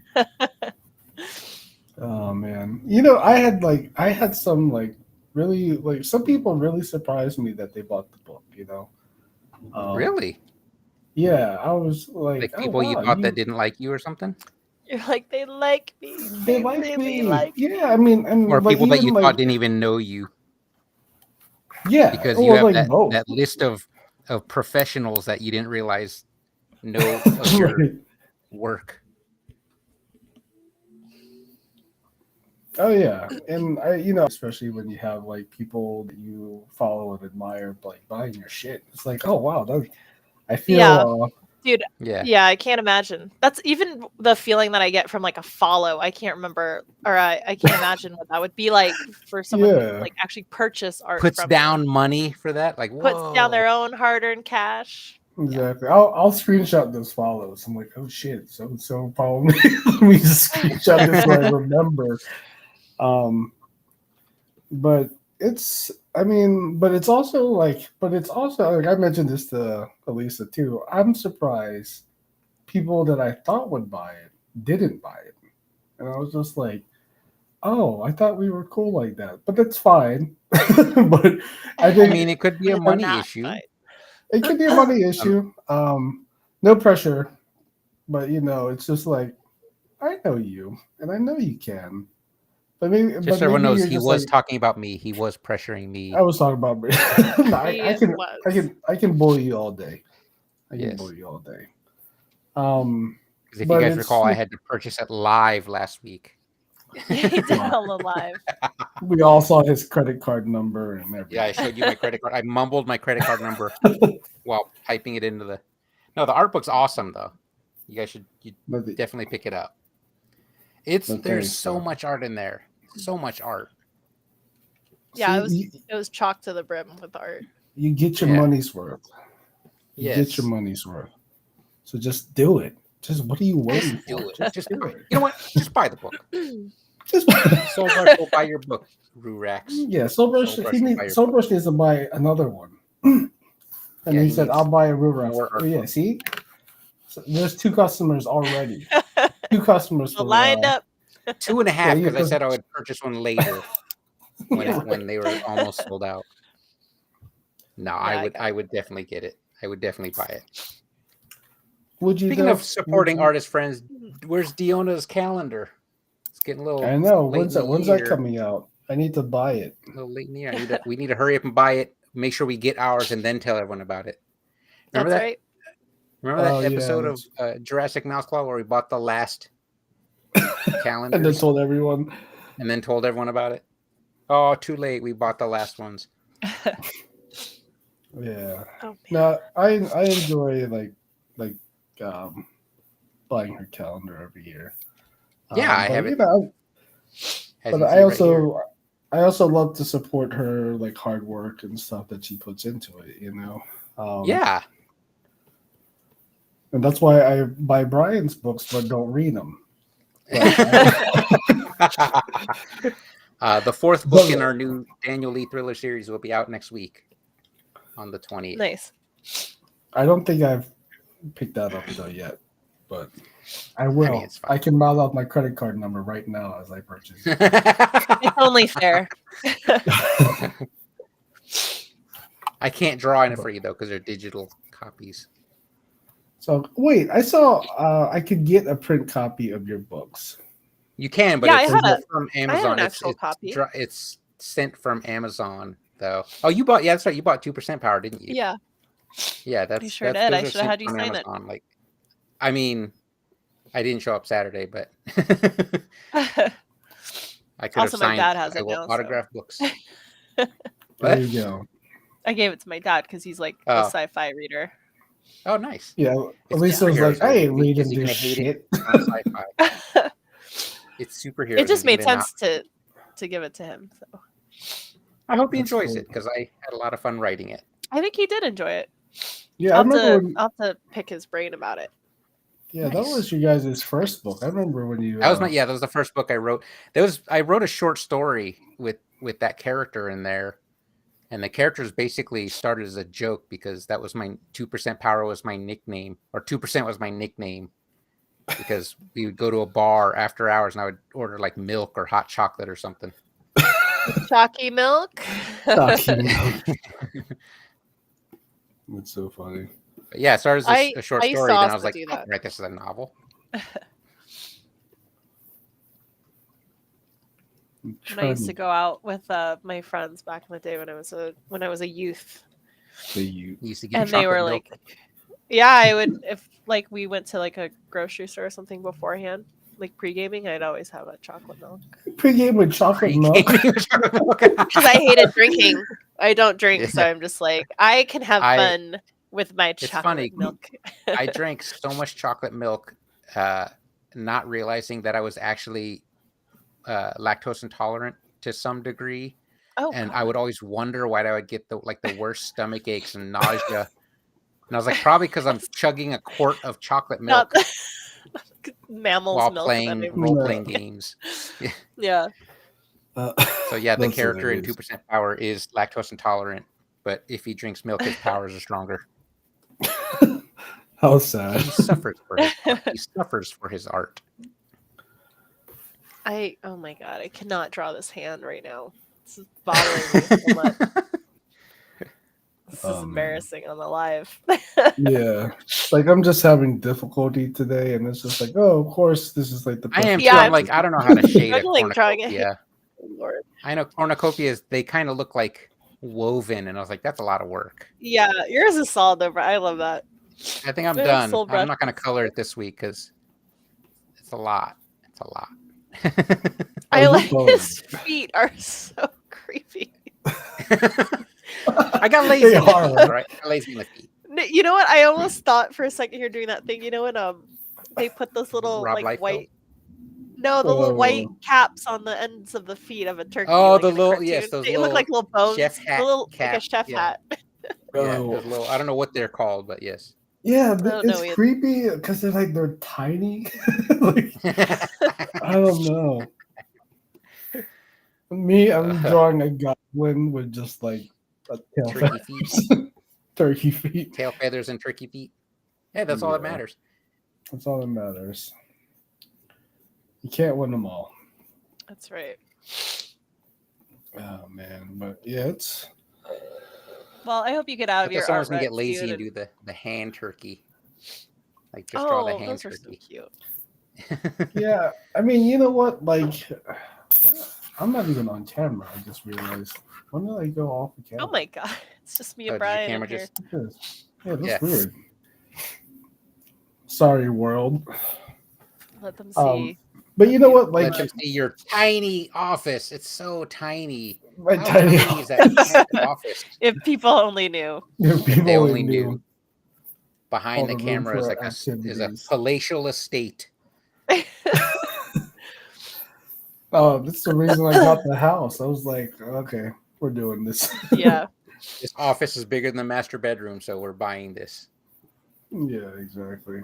Oh man, I had some like really like some people really surprised me that they bought the book. Really? Yeah, I was like Like people you thought that didn't like you or something? You're like, they like me. they like really me. like me. Yeah, I mean, and Or like, people that you even, like, thought didn't even know you? Yeah, Because or you have like both. that list of professionals that you didn't realize know of your Right. work. Oh yeah, and especially when you have like people that you follow and admire, like buying your shit. It's like, oh wow, I feel. Yeah. Dude, Yeah. yeah, I can't imagine. That's even the feeling that I get from like a follow. I can't remember, or I can't imagine what that would be like for someone who like actually purchase art. Puts from down money for that, like puts down their own hard-earned cash. Exactly. I'll screenshot those follows. I'm like, oh shit, so follow me. Let me just screenshot this so I remember. But it's also like I mentioned this to Elisa too. I'm surprised people that I thought would buy it didn't buy it. And I was just like, oh, I thought we were cool like that. But that's fine. But I mean, it could be a money issue. It could be a money issue. No pressure. But it's just like, I know you and I know you can. But maybe just so everyone knows, he was like, talking about me. He was pressuring me. I was talking about me. No, I can bully you all day. I can bully you all day. Because if you guys recall, I had to purchase it live last week. He did all the live. We all saw his credit card number and everything. Yeah, I showed you my credit card. I mumbled my credit card number while typing it into the. No, the art book's awesome though. You guys should definitely pick it up. There's so much art in there. So much art. Yeah, it was chalk to the brim with art. You get your money's worth. Yes. Get your money's worth. So just do it. Just what are you waiting for? Do it. Just do it. You know what? Just buy the book. Just Soulbrush will buy your book, Rurax. Yeah, Soulbrush needs to buy another one. And he said, "I'll buy a Rurax." Oh yeah, see, so there's 2 customers already. 2 customers lined up. 2.5 because I said I would purchase one later when they were almost sold out. No, I would definitely get it. I would definitely buy it. Would you? Speaking of supporting artist friends, where's Diona's calendar? It's getting a little. I know. When's that coming out? I need to buy it. A little late in the year. We need to hurry up and buy it. Make sure we get ours and then tell everyone about it. Remember That's that? Right. Remember that episode of Jurassic Mouse Claw where we bought the last calendar and then told everyone about it? Oh, too late. We bought the last ones. Yeah. Oh, no, I enjoy buying her calendar every year. Yeah, I have it. As But you I see right here. also love to support her like hard work and stuff that she puts into it. Yeah. And that's why I buy Brian's books but don't read them. The fourth book in our new Daniel Lee thriller series will be out next week on the 20th. Nice. I don't think I've picked that up though yet, but I will. I mean, it's fine. I can mouth out my credit card number right now as I purchase it. It's only fair. I can't draw in it for you though because they're digital copies. So wait, I saw I could get a print copy of your books. You can, but Yeah, it's from Amazon. I have an actual copy. It's sent from Amazon though. Oh, you bought? Yeah, that's right. You bought 2% Power, didn't you? Yeah. Yeah, that's. You sure that's, did. those I are should have sent had you from sign Amazon. Like, I mean, I didn't show up Saturday, but it. I could Also, have my signed. dad has I it will now, autograph books. There you go. I gave it to my dad because he's like a sci-fi reader. Oh, nice. Yeah, It's Lisa was like, superheroes, I ain't though. reading You're this gonna hate shit. it on sci-fi. It's superheroes. It just and made even sense to give it to him. So I hope he That's enjoys cool. it because I had a lot of fun writing it. I think he did enjoy it. Yeah, I remember when, I'll have to pick his brain about it. yeah, that Nice. was you guys' first book. I remember when you That was that was the first book I wrote. I wrote a short story with that character in there, and the characters basically started as a joke because that was my 2% Power was my nickname, or 2% was my nickname, because we would go to a bar after hours and I would order like milk or hot chocolate or something. Chalky milk. That's so funny. But yeah, it started as a short I story. saw Then I was us like, do I that. can write this as a novel. I'm When I used to trying go out with my friends back in the day when I was a youth, to you. You used to get and they were chocolate milk. like, yeah, I would if like we went to like a grocery store or something beforehand, like pre-gaming, I'd always have a chocolate milk Pre-game with chocolate milk. because I hated drinking. I don't drink, so I'm just like I can have fun with my chocolate funny. milk. I drank so much chocolate milk, not realizing that I was actually lactose intolerant to some degree. Oh, And God. I would always wonder why I would get the worst stomach aches and nausea. And I was like, probably because I'm chugging a quart of chocolate milk Mammals while milk. playing role-playing games. Yeah. So yeah, the That's character in hilarious. 2% Power is lactose intolerant, but if he drinks milk, his powers are stronger. How sad. He suffers for his art. He suffers for his art. Oh my God, I cannot draw this hand right now. This is bothering me so much. This is embarrassing on the live. Yeah, like I'm just having difficulty today, and it's just like, oh, of course, this is like the. I am too. Yeah, I'm like, I don't know how to shade a struggling drawing a cornucopia. Lord. I know cornucopias, they kind of look like woven, and I was like, that's a lot of work. Yeah, yours is solid though, bro. I love that. I think I'm Very done. soul I'm not going to color it this week because it's a lot. It's a lot. I Oh, like you his feet are so creepy. I got lazy. They on the are, feet, right? right? I got lazy on the feet. You know what? I almost thought for a second here doing that thing. You know when they put those little Rob like Liefeld? white. No, the little white Oh. caps on the ends of the feet of a turkey. Oh, like the in a little- yes, cartoon. those They look little like little bones. chef hat The little, like a cap, chef yeah. hat. Yeah, Oh. there's a little, I don't know what they're called, but yes. Yeah, don't know it's either. creepy because they're tiny. Like, I don't know. Me, I'm drawing a goblin with just like a tail Turkey feathers. feet, Turkey feet. tail feathers, and turkey feet. Yeah, that's all that Yeah. matters. That's all that matters. You can't win them all. That's right. Oh man, but yeah, it's Well, I hope you get out I of thought your someone's art gonna get rut, lazy dude, and do the hand turkey. Like just draw the hand those are so turkey. cute. yeah. I mean, you know what? Like, I'm not even on camera. I just realized. When did I go off the camera? Oh my God, it's just me Oh, and did your Brian in camera here. just- Yeah, that's Yeah. weird. Sorry, world. Let them Um, see. But you know what? Let Like them see your tiny office. It's so tiny. my How tiny tiny is that office? If people only knew. people They only knew. knew. Behind All the the room camera is for like is a activities. palatial estate. Oh, that's the reason I got the house. I was like, okay, we're doing this. Yeah. This office is bigger than the master bedroom, so we're buying this. Yeah, exactly.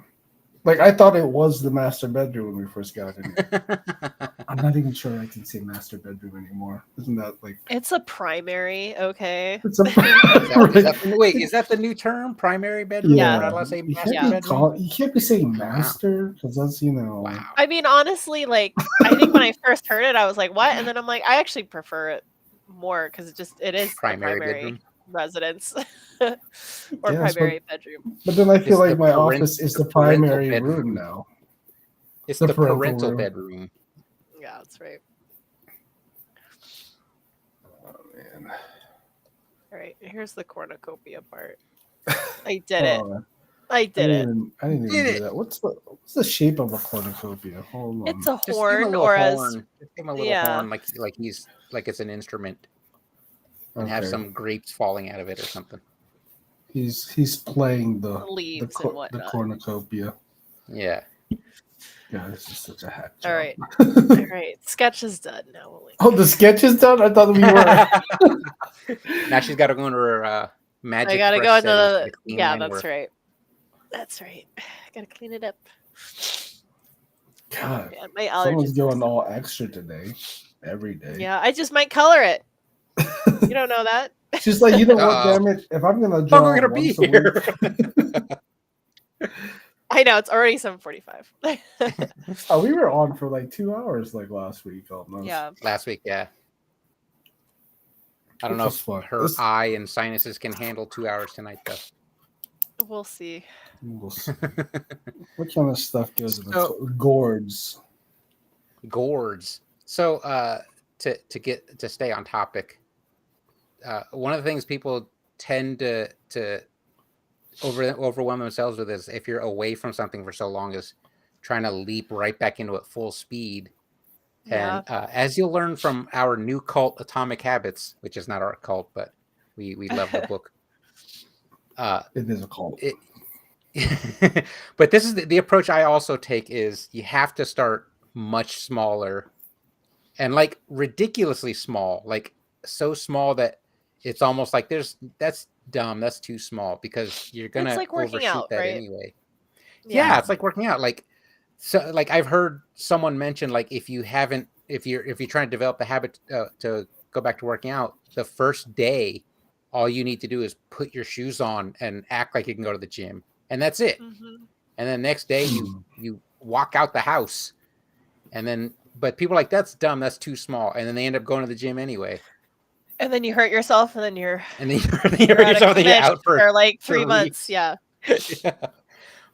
Like I thought it was the master bedroom when we first got in. I'm not even sure I can say master bedroom anymore. Isn't that like It's a primary, okay. it's a Wait, is that the new term? Primary bedroom? Yeah. We're not allowed to say You master can't, bedroom? you can't be saying master because that's Wow. I mean, honestly, like I think when I first heard it, I was like, "What?" And then I'm like, I actually prefer it more because it is Primary the primary bedroom. residence or Yes, primary bedroom. But then I feel It's like the my parent- office is the the parental primary bedroom. room now. It's The the parental parental room. bedroom. Yeah, that's right. Oh man. All right, here's the cornucopia part. I did it. Oh, I did it. I didn't even Did do it. that. What's the shape of a cornucopia? Hold on. It's a Just give him a horn, little or horn. as Just give him a little yeah. horn, like it's an instrument, and have Okay. some grapes falling out of it or something. He's playing the Leaves and the whatnot. cornucopia. Yeah. Yeah, this is such a hack job. All right. All right. Sketch is done. Now we'll leave. Oh, the sketch is done? I thought we were. Now she's got to go into her magic. I gotta brush go into settings the to clean yeah. line That's work. right. That's right. Gotta clean it up. God, Yeah, my someone's allergies. going all extra today. Every day. Yeah, I just might color it. You don't know that. She's like, you know what, Uh-oh. damn it. If I'm gonna Oh, draw we're gonna be once a week. here. I know it's already 7:45. Oh, we were on for like 2 hours like last week almost. Yeah. Last week, yeah. I don't know This if is fun. her eye and sinuses can handle 2 hours tonight, though. We'll see. We'll see. What kind of stuff goes in the So- gourds? Gourds. So, to stay on topic, one of the things people tend to overwhelm themselves with is if you're away from something for so long is trying to leap right back into it full speed. Yeah. And as you'll learn from our new cult, Atomic Habits, which is not our cult, but we love the book. It is a cult. But this is the approach I also take is you have to start much smaller and like ridiculously small, like so small that it's almost like that's dumb. That's too small because you're going to like working overshoot out, that right? anyway. Yeah, it's like working out. Like, so like I've heard someone mention, like if you're trying to develop the habit to go back to working out, the first day, all you need to do is put your shoes on and act like you can go to the gym. And that's it. Mm-hmm. And then next day you walk out the house and then, but people are like, that's dumb. That's too small. And then they end up going to the gym anyway. And then you hurt yourself, and then you're You hurt yourself and you're out for like 3 3 months. Yeah. yeah.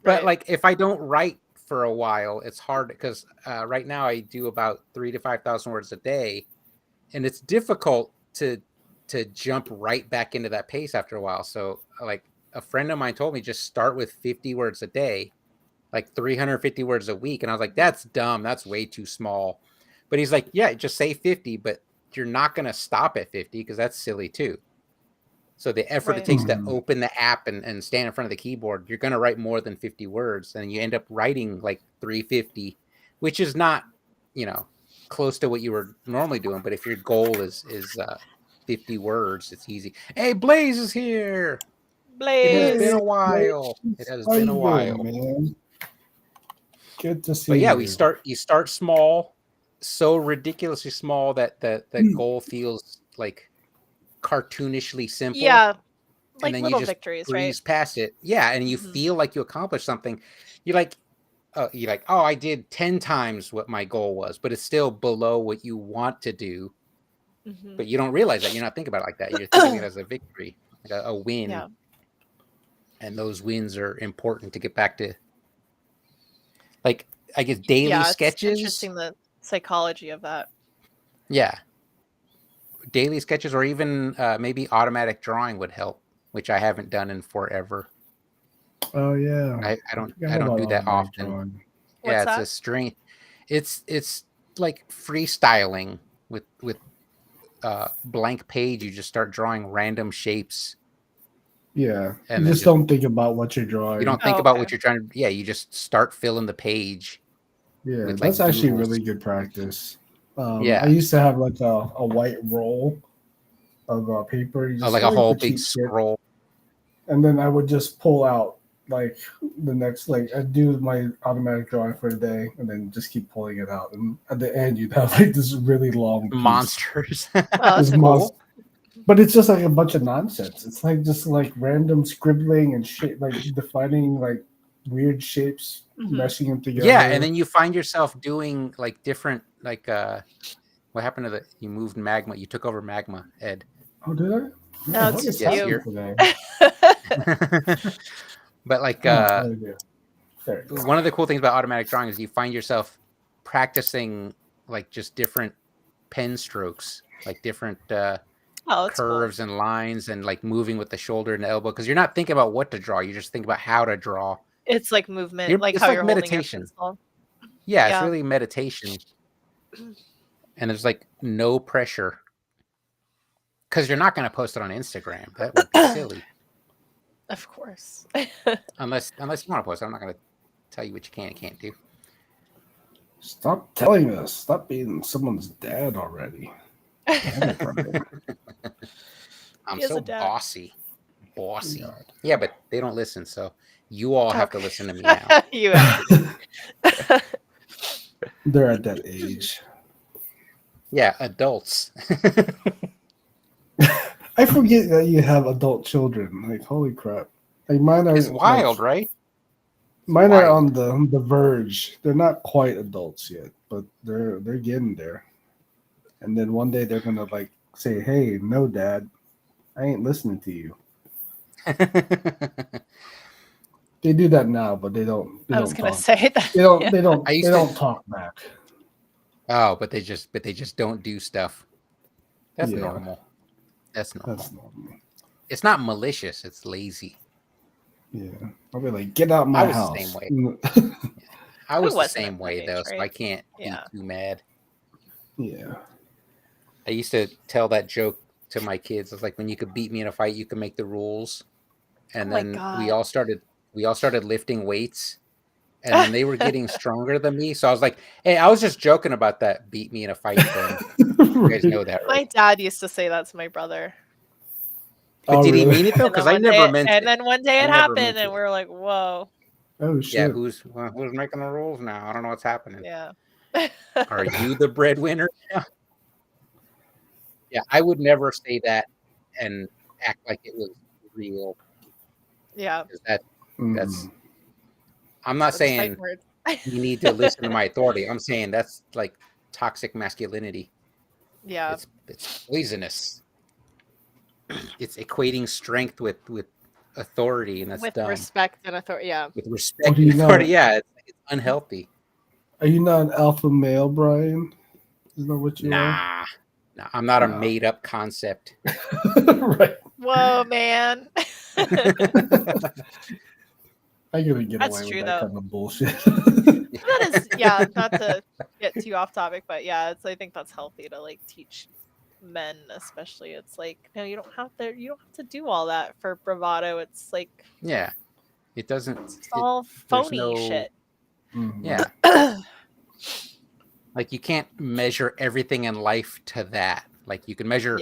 But like if I don't write for a while, it's hard because right now I do about 3,000 to 5,000 words a day, and it's difficult to jump right back into that pace after a while. So like a friend of mine told me just start with 50 words a day, like 350 words a week, and I was like, that's dumb. That's way too small. But he's like, yeah, just say 50, but you're not going to stop at 50 because that's silly too. So the effort it takes to open the app and stand in front of the keyboard, you're going to write more than 50 words, and you end up writing like 350, which is not, close to what you were normally doing. But if your goal is 50 words, it's easy. Hey, Blaze is here. Blaze. It has been a while. It has been a while, man. Good to see. But yeah, you. you start small, so ridiculously small that the goal feels like cartoonishly simple. Yeah. Like and then little you just victories, breeze right? past it. Yeah, and you feel like you accomplished something. You're like, oh, I did 10 times what my goal was, but it's still below what you want to do. Mm-hmm. But you don't realize that. You're not thinking about it like that. You're thinking it as a victory, like a win. Yeah. And those wins are important to get back to, like, I guess, daily sketches. It's interesting the psychology of that. Yeah. Daily sketches or even maybe automatic drawing would help, which I haven't done in forever. Oh yeah. I don't do that often. Drawing. Yeah, What's it's a strange. It's like freestyling with blank page. You just start drawing random shapes. Yeah. And you just don't think about what you're drawing. You don't think about what you're trying to. Yeah, you just start filling the page. Yeah, with, that's like, actually doodles. really good practice. I used to have like a white roll of paper. You just like a whole the big cheap shit. scroll. And then I would just pull out like the next, like I'd do my automatic drawing for the day, and then just keep pulling it out. And at the end, you'd have like this really long piece. Monsters. Oh, This that's cool. But it's just like a bunch of nonsense. It's like just like random scribbling and shit, like defining like weird shapes, meshing them together. Yeah, and then you find yourself doing like different, like what happened to you moved magma? You took over magma, Ed. Oh, did I? No, it's just you. But like one of the cool things about automatic drawing is you find yourself practicing like just different pen strokes, like different curves and lines, and like moving with the shoulder and the elbow, because you're not thinking about what to draw, you just think about how to draw. It's like movement, like how you're meditation. Holding your Yeah, it's really meditation. And there's like no pressure, because you're not going to post it on Instagram. That would be silly. Of course. unless you want to post it. I'm not going to tell you what you can and can't do. Stop telling us. Stop being someone's dad already. I'm so bossy. Yeah, but they don't listen, so you all have to listen to me now. You have. They're at that age. Yeah, adults. I forget that you have adult children. Like, holy crap! Like mine are. It's wild, right? Mine are on the verge. They're not quite adults yet, but they're getting there. And then one day they're gonna like say, "Hey, no, Dad, I ain't listening to you." They do that now, but they don't. I was gonna say that. They don't. They don't. They don't talk back. Oh, but they just don't do stuff. That's normal. That's normal. It's not malicious. It's lazy. Yeah, I'll be like, get out my house. The same way. I was the same way though, so I can't be too mad. Yeah. I used to tell that joke to my kids. I was like, when you could beat me in a fight, you can make the rules. And then we all started lifting weights, and then they were getting stronger than me. So I was like, hey, I was just joking about that beat me in a fight thing. You guys know that, right? My dad used to say that to my brother. But did he mean it though? Because I never meant it. And then one day it happened, and we were like, whoa. Oh shit. Yeah, who's making the rules now? I don't know what's happening. Yeah. Are you the breadwinner now? Yeah, I would never say that and act like it was real. Yeah. That's I'm not saying you need to listen to my authority. I'm saying that's like toxic masculinity. Yeah. It's poisonous. It's equating strength with authority, and that's with dumb. Respect and authority. Yeah. With respect and authority. Yeah, it's unhealthy. Are you not an alpha male, Brian? Is that what you are? Nah, I'm not a made up concept. Right. Whoa, man. I gotta get That's away true, with that though. kind of bullshit. That is, yeah, not to get too off topic, but yeah, I think that's healthy to like teach men, especially. It's like, no, you don't have to do all that for bravado. It's like, yeah, it doesn't. It's all phony shit. Yeah. Like you can't measure everything in life to that. Like you can measure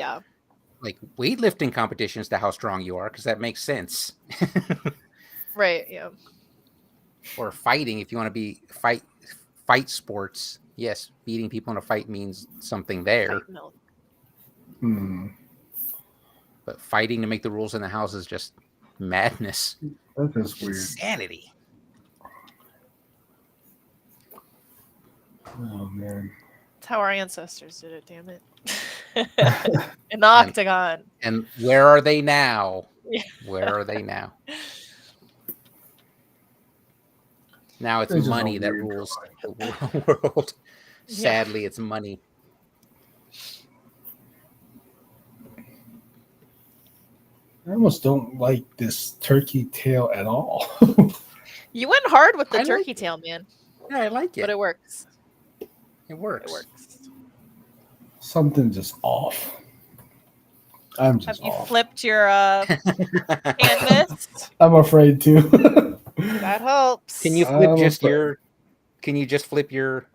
like weightlifting competitions to how strong you are, because that makes sense. Right, yeah. Or fighting, if you want to be fight sports. Yes, beating people in a fight means something there. But fighting to make the rules in the house is just madness. That is weird. Insanity. Oh man. That's how our ancestors did it, damn it. In the octagon. And where are they now? Yeah. Where are they now? Now it's money that rules the world. Sadly, it's money. I almost don't like this turkey tail at all. You went hard with the turkey tail, man. Yeah, I like it. But it works. It works. It works. Something just off. I'm just Have you off. flipped your canvas? I'm afraid to. That helps. Can you flip Can you just flip your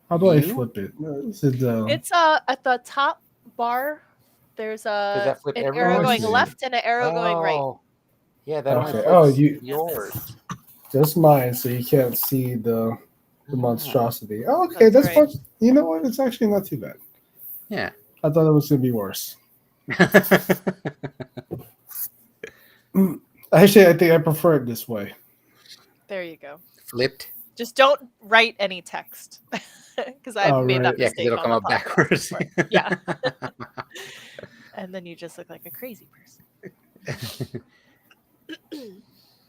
How do I You? flip it? Is it It's at the top bar. There's Does that flip an arrow everyone's? going see. left and an arrow going right. Oh, yeah, that only okay? flips Oh, you yours. just mine, so you can't see the Ah, monstrosity. Oh, okay, That's that's right. fun. You know what? It's actually not too bad. yeah. I thought it was gonna be worse. Actually, I think I prefer it this way. There you go. Flipped. Just don't write any text because I've Oh, made that right. Yeah, because mistake it'll on come the up podcast backwards. before. Yeah. And then you just look like a crazy person.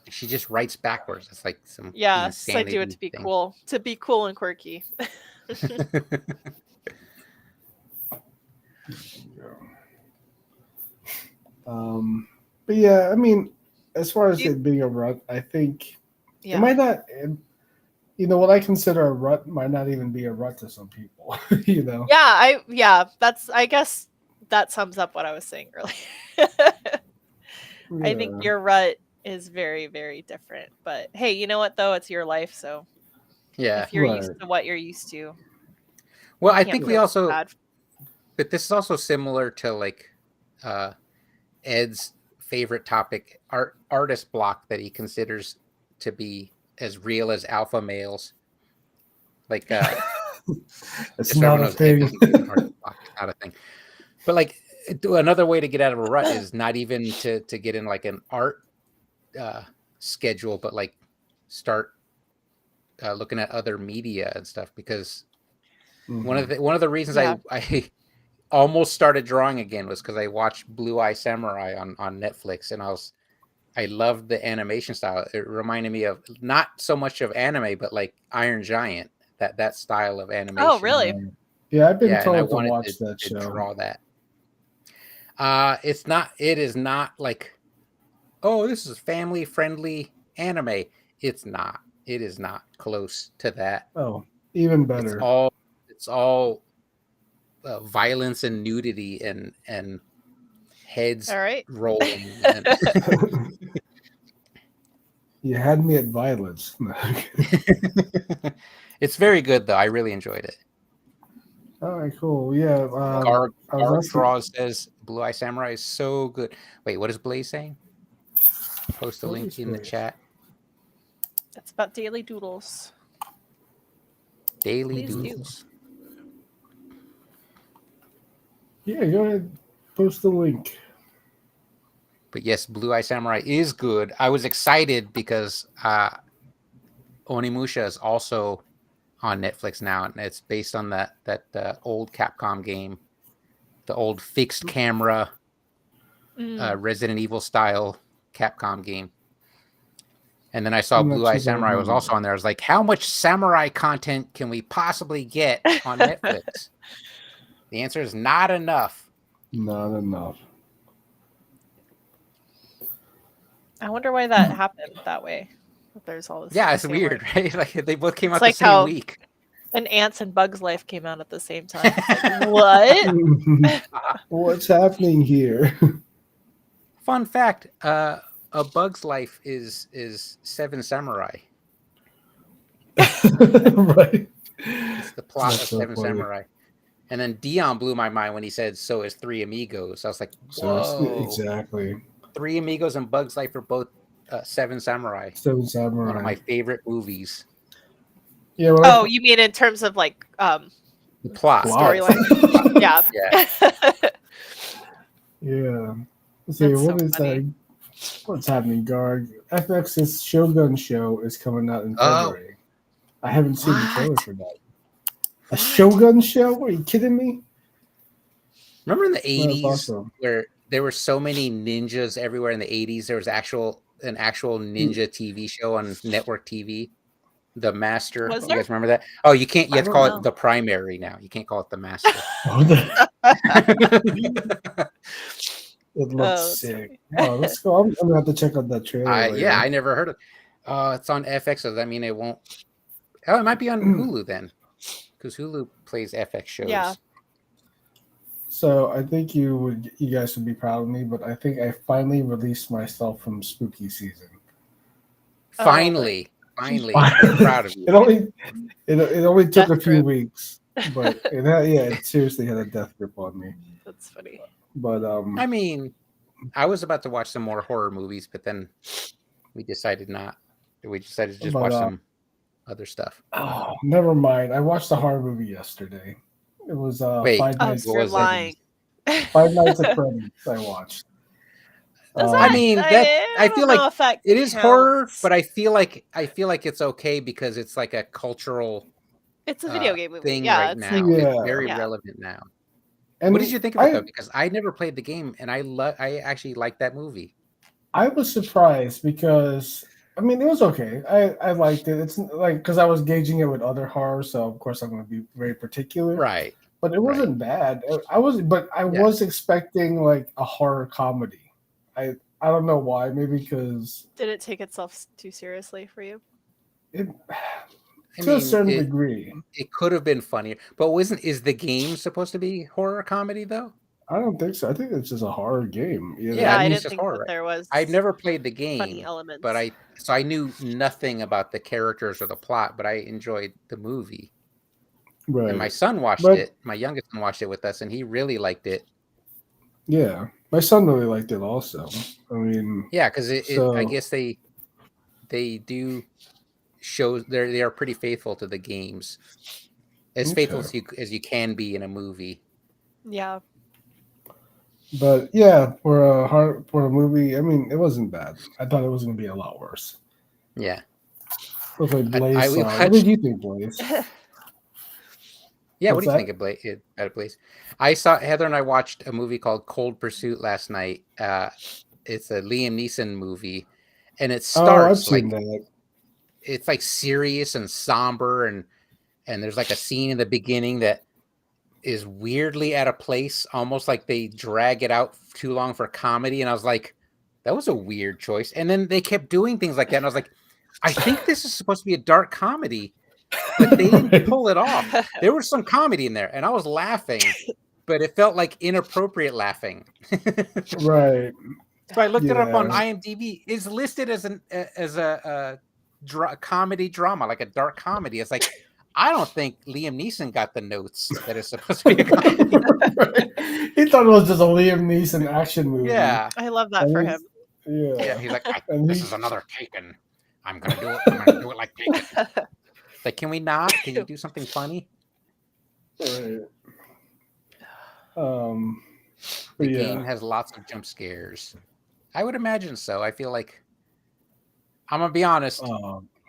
She just writes backwards. It's like some Yes, I do it to be thing. cool. To be cool and quirky. But yeah, I mean, as far as it being a rut, I think it might not. You know, what I consider a rut might not even be a rut to some people. You know. Yeah, that's, I guess that sums up what I was saying earlier. I think your rut is very, very different. But hey, you know what though? It's your life, so Yeah. if you're used to what you're used to. Well, I can't think we feel also, bad. but this is also similar to like Ed's favorite topic, artist block, that he considers to be as real as alpha males. Like it's just so not everyone a knows, Ed thing. doesn't do an artist block. It's not a thing. But like another way to get out of a rut is not even to get in like an art schedule, but like start looking at other media and stuff, because one of the reasons I almost started drawing again was because I watched Blue Eye Samurai on Netflix, and I loved the animation style. It reminded me of not so much of anime, but like Iron Giant, that style of animation. Oh, really? Yeah, I've been and I told to wanted watch that to show. draw that. It is not like, oh, this is family friendly anime. It's not. It is not close to that. Oh, even better. It's all violence and nudity and heads rolling. And you had me at violence. It's very good though. I really enjoyed it. All right, cool. Yeah. Garg Draws says Blue Eye Samurai is so good. Wait, what is Blaze saying? Post a link in the chat. It's about daily doodles. Daily doodles. Yeah, go ahead. Post the link. But yes, Blue Eye Samurai is good. I was excited because Onimusha is also on Netflix now, and it's based on that old Capcom game, the old fixed camera Resident Evil style Capcom game. And then I saw Blue Eye Samurai was also on there. I was like, how much samurai content can we possibly get on Netflix? The answer is not enough. Not enough. I wonder why that happened that way. There's all this. Yeah, it's weird, right? Like they both came out like the same week. And Ants and Bugs Life came out at the same time. Like, what? What's happening here? Fun fact: A Bug's Life is 7 Samurai. Right. It's the plot of 7 Samurai. And then Dion blew my mind when he said, "So is 3 Amigos." I was like, "Whoa!" Exactly. 3 Amigos and Bug's Life are both 7 Samurai. 7 Samurai. One of my favorite movies. Yeah. You mean in terms of like the plot storyline? Yeah. Yeah. Let's see, what is that? What's happening, Garg? FX's Shogun show is coming out in February. I haven't seen the trailer for that. A Shogun show? Are you kidding me? Remember in the 80s where there were so many ninjas everywhere in the 80s? There was an actual ninja TV show on network TV. The Master. You guys remember that? Oh, you can't. You have to call it the Primary now. You can't call it the Master. It looks sick. Oh, let's go. I'm gonna have to check out that trailer. I never heard of. It's on FX. So that mean it won't? Oh, it might be on Hulu then, because Hulu plays FX shows. Yeah. So I think you guys would be proud of me, but I think I finally released myself from spooky season. Finally. Finally, I'm proud of you. It only took Death a few grip. weeks, but it seriously had a death grip on me. That's funny. But I mean, I was about to watch some more horror movies, but then we decided not. We decided to just But, watch some other stuff. oh, never mind. I watched a horror movie yesterday. It was Wait, Five Oh, Nights. so what you're was it? lying. Five Nights at Freddy's. I watched. Does I that, mean, I, that I I don't feel know like if that it is horror, counts. but I feel like it's okay because it's like a cultural It's a video game movie. thing Yeah, right it's now. like Yeah. It's very Yeah. relevant now. And What did you think of it though? Because I never played the game, and I actually liked that movie. I was surprised because I mean it was okay. I liked it. It's like because I was gauging it with other horror, so of course I'm going to be very particular. Right. But it wasn't bad. I Yeah. was expecting like a horror comedy. I don't know why. Maybe because Did it take itself too seriously for you? it I to a mean, certain degree. it could have been funnier, but is the game supposed to be horror comedy though? I don't think so. I think it's just a horror game. Yeah, I I mean, didn't it's just think horror. that there was I've never played the funny game, elements. but I knew nothing about the characters or the plot, but I enjoyed the movie. Right. And my son watched it. My youngest son watched it with us, and he really liked it. Yeah, my son really liked it also. I mean, yeah, because I guess they do show they are pretty faithful to the games, as faithful as you can be in a movie. Yeah. But yeah, for a movie, I mean, it wasn't bad. I thought it was going to be a lot worse. Yeah. Looks like Blaze. What did you think, Blaze? Yeah, what do you think of Blaze? I saw Heather and I watched a movie called Cold Pursuit last night. It's a Liam Neeson movie, and it starts it's like serious and somber, and there's like a scene in the beginning that is weirdly out of place, almost like they drag it out too long for comedy. And I was like, that was a weird choice. And then they kept doing things like that, and I was like, I think this is supposed to be a dark comedy. But they didn't pull it off. There was some comedy in there, and I was laughing, but it felt like inappropriate laughing. Right. So I looked it up on IMDb. It's listed as a comedy drama, like a dark comedy. It's like, I don't think Liam Neeson got the notes that it's supposed to be a comedy. Right. He thought it was just a Liam Neeson action movie. Yeah, I love that for him. Yeah, he's like, this is another Taken. I'm gonna do it. I'm gonna do it like Taken. Like, can we not? Can you do something funny? Right. The game has lots of jump scares. I would imagine so. I feel like, I'm gonna be honest.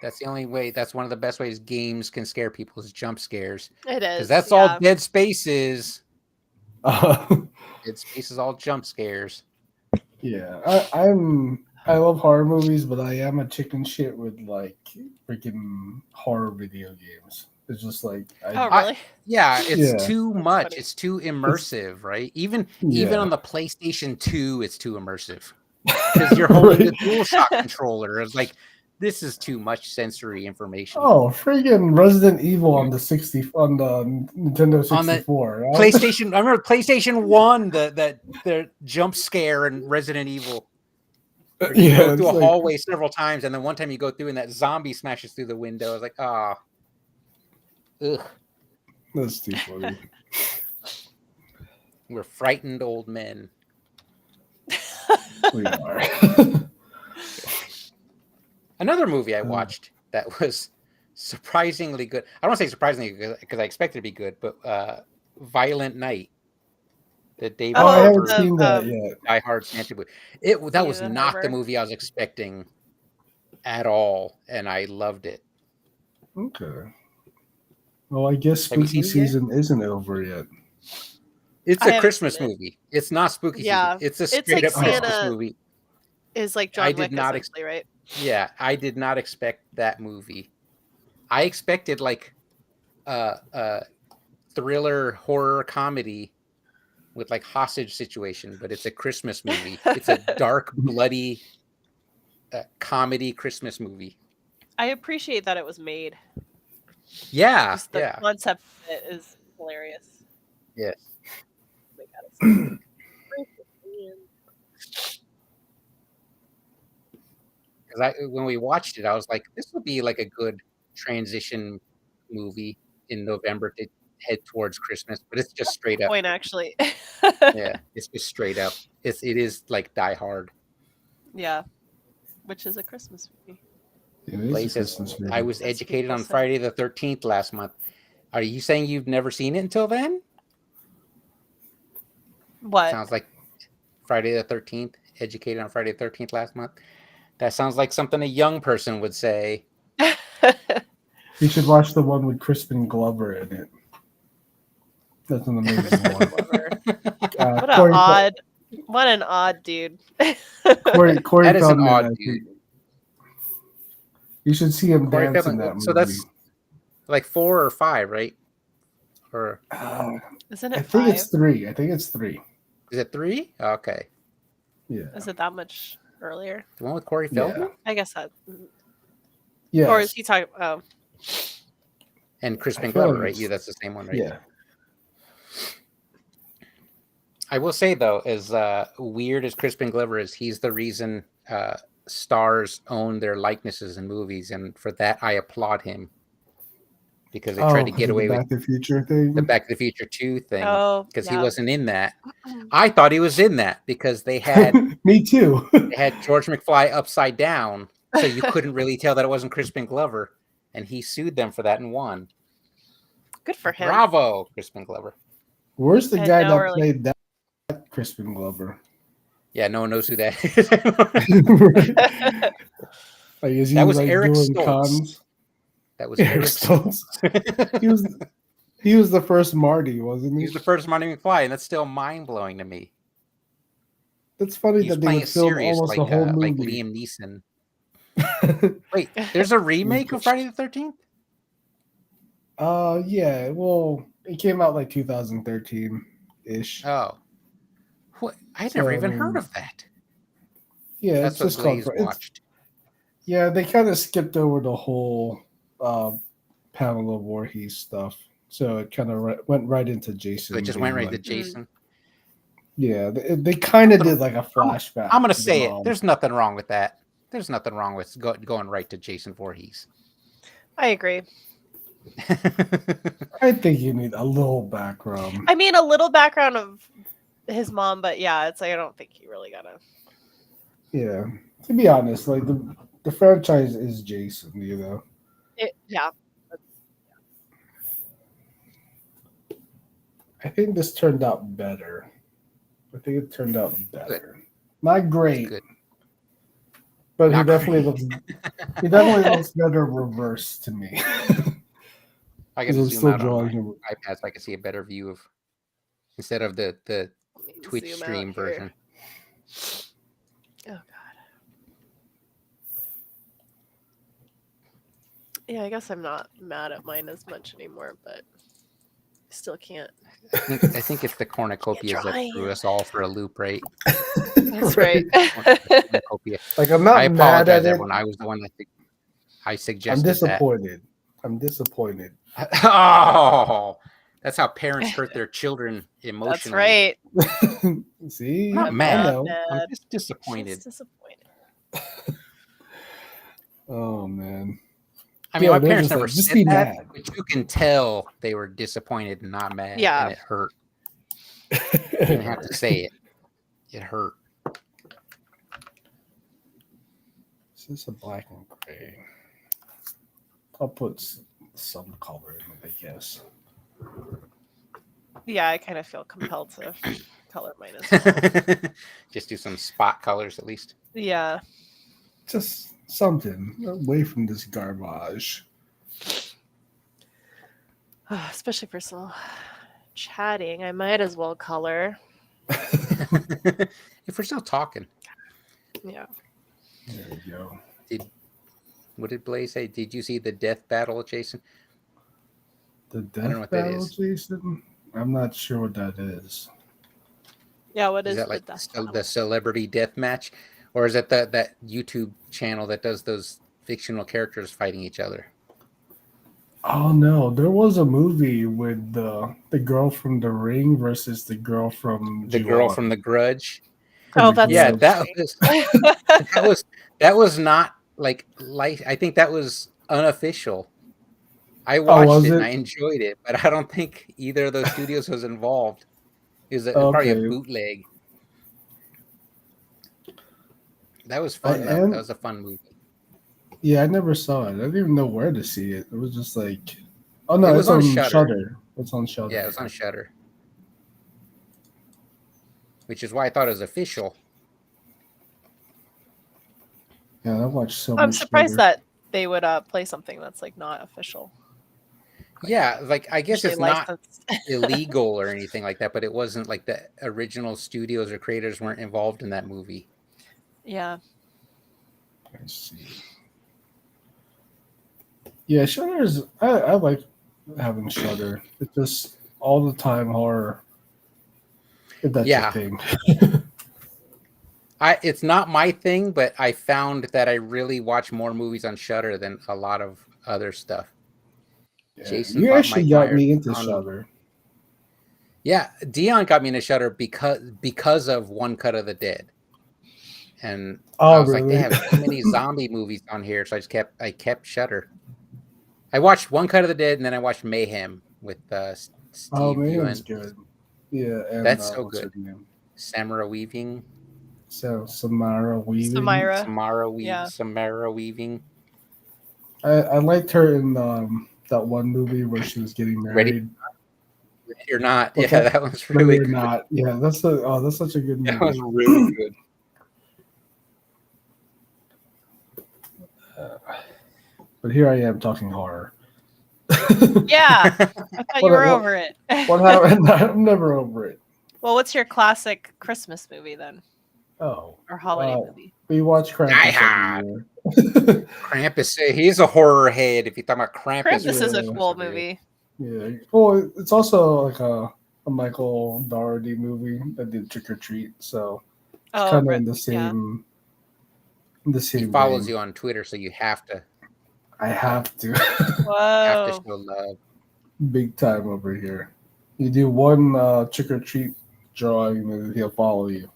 That's the only way. That's one of the best ways games can scare people is jump scares. It is. Because that's all Dead Space is. Dead Space is all jump scares. Yeah, I love horror movies, but I am a chicken shit with like freaking horror video games. It's just like really? It's too much. Funny. It's too immersive, right? Even on the PlayStation 2, it's too immersive because you're holding the DualShock controller. It's like, this is too much sensory information. Oh, freaking Resident Evil on the Nintendo 64. On the PlayStation, I remember PlayStation 1, the jump scare in Resident Evil. You go through a hallway several times, and then one time you go through and that zombie smashes through the window. I was like, ugh. That's too funny. We're frightened old men. We are. Another movie I watched that was surprisingly good. I don't want to say surprisingly because I expected it to be good, but Violent Night. The David I haven't seen that yet. Die Hard Santa movie. That was not the movie I was expecting at all, and I loved it. Okay. Well, I guess spooky season isn't over yet. It's a Christmas movie. It's not spooky season. It's a straight up Christmas movie. Is like John Wick, essentially, right? Yeah, I did not expect that movie. I expected like a thriller horror comedy with like hostage situation, but it's a Christmas movie. It's a dark, bloody comedy Christmas movie. I appreciate that it was made. Yeah, just the concept of it is hilarious. Yes. because when we watched it, I was like, this would be like a good transition movie in November to head towards Christmas, but it's just straight up. Point actually. Yeah, it's just straight up. It is like Die Hard. Yeah, which is a Christmas movie. Blaze says, I was educated on Friday the 13th last month. Are you saying you've never seen it until then? What? Sounds like Friday the 13th. Educated on Friday the 13th last month. That sounds like something a young person would say. You should watch the one with Crispin Glover in it. That's an amazing one. What an odd dude. Corey that is an Feldman, odd dude. You should see him Corey dance Feldman, in that movie. So that's like 4 or 5, right? Or isn't it? I think 5? it's 3. I think it's 3. Is it 3? Okay. Yeah. Is it that much earlier? The one with Corey Feldman? I guess that. Yeah. Or is he talking? Oh. And Crispin Glover, right? Yeah, that's the same one, right? Yeah. I will say though, as weird as Crispin Glover is, he's the reason stars own their likenesses in movies, and for that I applaud him because they tried to get away with the Back to the Future thing, the Back to the Future 2 thing, because he wasn't in that. I thought he was in that because they had me too. They had George McFly upside down, so you couldn't really tell that it wasn't Crispin Glover, and he sued them for that and won. Good for him. Bravo, Crispin Glover. Where's the guy that played that Crispin Glover? Yeah, no one knows who that is. Like, is he that was like Eric doing Stoltz. Cons? That was Eric Stoltz. he was the first Marty, wasn't he? He was the first Marty McFly, and that's still mind blowing to me. That's funny that they would film almost the whole movie. Like Liam Neeson. Wait, there's a remake of Friday the 13th? Yeah. Well, it came out like 2013-ish. Oh. What? I never even heard of that. Yeah, that's it's what just Blaze watched. Yeah, they kind of skipped over the whole Pamela Voorhees stuff. So it kind of went right into Jason. So it just went right to Jason. Yeah, they kind of did like a flashback. I'm going to say it. There's nothing wrong with that. There's nothing wrong with going right to Jason Voorhees. I agree. I think you need a little background. I mean, a little background of his mom, but yeah, it's like I don't think you really gotta. Yeah, to be honest, like the franchise is Jason, you know. Yeah. I think this turned out better. I think it turned out better. Good. Not great, but he definitely looks better reversed to me. I can zoom out on my iPad so I can see a better view of instead of the Twitch stream version. Oh god. Yeah, I guess I'm not mad at mine as much anymore, but I still can't. I think it's the cornucopias that threw us all for a loop, right? That's right. Like I'm not mad at it. Everyone. I was the one that I suggested. I'm disappointed. I'm disappointed. Oh, that's how parents hurt their children emotionally. That's right. See, I'm not mad. I'm just disappointed. Just disappointed. Oh man. I mean, my parents never said that, but you can tell they were disappointed and not mad. Yeah, and it hurt. You didn't have to say it. It hurt. This is a black and gray. I'll put some color in it, I guess. Yeah, I kind of feel compelled to color mine as well. Just do some spot colors at least. Yeah. Just something away from this garbage. Especially for some chatting, I might as well color. If we're still talking. Yeah. There you go. What did Blaze say? Did you see the death battle, Jason? The death battle, Jason? I'm not sure what that is. Yeah, what is that like the celebrity death match? Or is it that YouTube channel that does those fictional characters fighting each other? Oh no, there was a movie with the girl from The Ring versus the girl from girl from The Grudge. Oh, that's that was not like I think that was unofficial. I watched it and I enjoyed it, but I don't think either of those studios was involved. It was probably a bootleg. That was fun though. That was a fun movie. Yeah, I never saw it. I didn't even know where to see it. It was just like, oh no, it's on Shudder. It's on Shudder. Yeah, it's on Shudder. Which is why I thought it was official. Yeah, I watched so much. I'm surprised that they would play something that's like not official. Yeah, like I guess it's not illegal or anything like that, but it wasn't like the original studios or creators weren't involved in that movie. Yeah. I see. Yeah, Shudder is. I like having Shudder. It's just all the time horror. If that's your thing. It's not my thing, but I found that I really watch more movies on Shudder than a lot of other stuff. Yeah, Jason, you actually got me into Shudder. Yeah, Dion got me into Shudder because of One Cut of the Dead, and I was like, they have so many zombie movies on here, so I kept Shudder. I watched One Cut of the Dead, and then I watched Mayhem with Steve. Oh, Mayhem's good. Yeah, and, that's so good. Samara Weaving. So Samara Weaving. Samara Weaving. I liked her in that one movie where she was getting married. Ready or Not. Okay. Yeah, that was really good. Not. Yeah, that's such a good movie. That was really good. But here I am talking horror. Yeah, I thought you were over it. What happened? I'm never over it. Well, what's your classic Christmas movie then? Oh, or holiday movie? We watch Krampus every year. Krampus, he's a horror head. If you're talking about Krampus, Krampus is a cool movie. Yeah. Well, it's also like a Michael Dougherty movie that did Trick or Treat, so it's kind of in the same. Yeah. The same. He follows you on Twitter, so you have to. I have to. Whoa! Have to show love. Big time over here. You do one Trick or Treat drawing, and he'll follow you.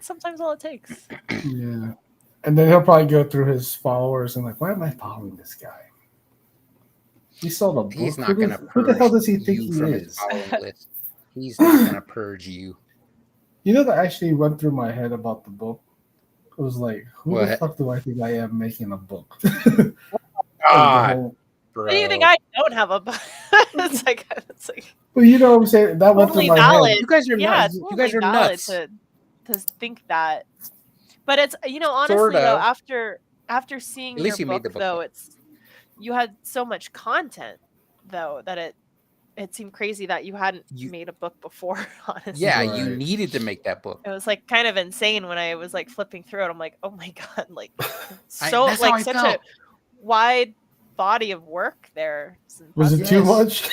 Sometimes all it takes. Yeah, and then he'll probably go through his followers and like, why am I following this guy? He saw the book. He's not going to purge who the hell does he think he is? He's not going to purge you. You know that actually went through my head about the book. It was like, who the fuck do I think I am making a book? God, do you think I don't have a book? it's like. Well, you know what I'm saying. That went through my valid. head. You guys are nuts. Totally you guys are nuts. To think that, but it's honestly though after seeing your book though, you had so much content though that it seemed crazy that you hadn't made a book before. Honestly, yeah, you needed to make that book. It was like kind of insane when I was like flipping through it. I'm like, oh my god, like so like such a wide body of work there. Was it too much?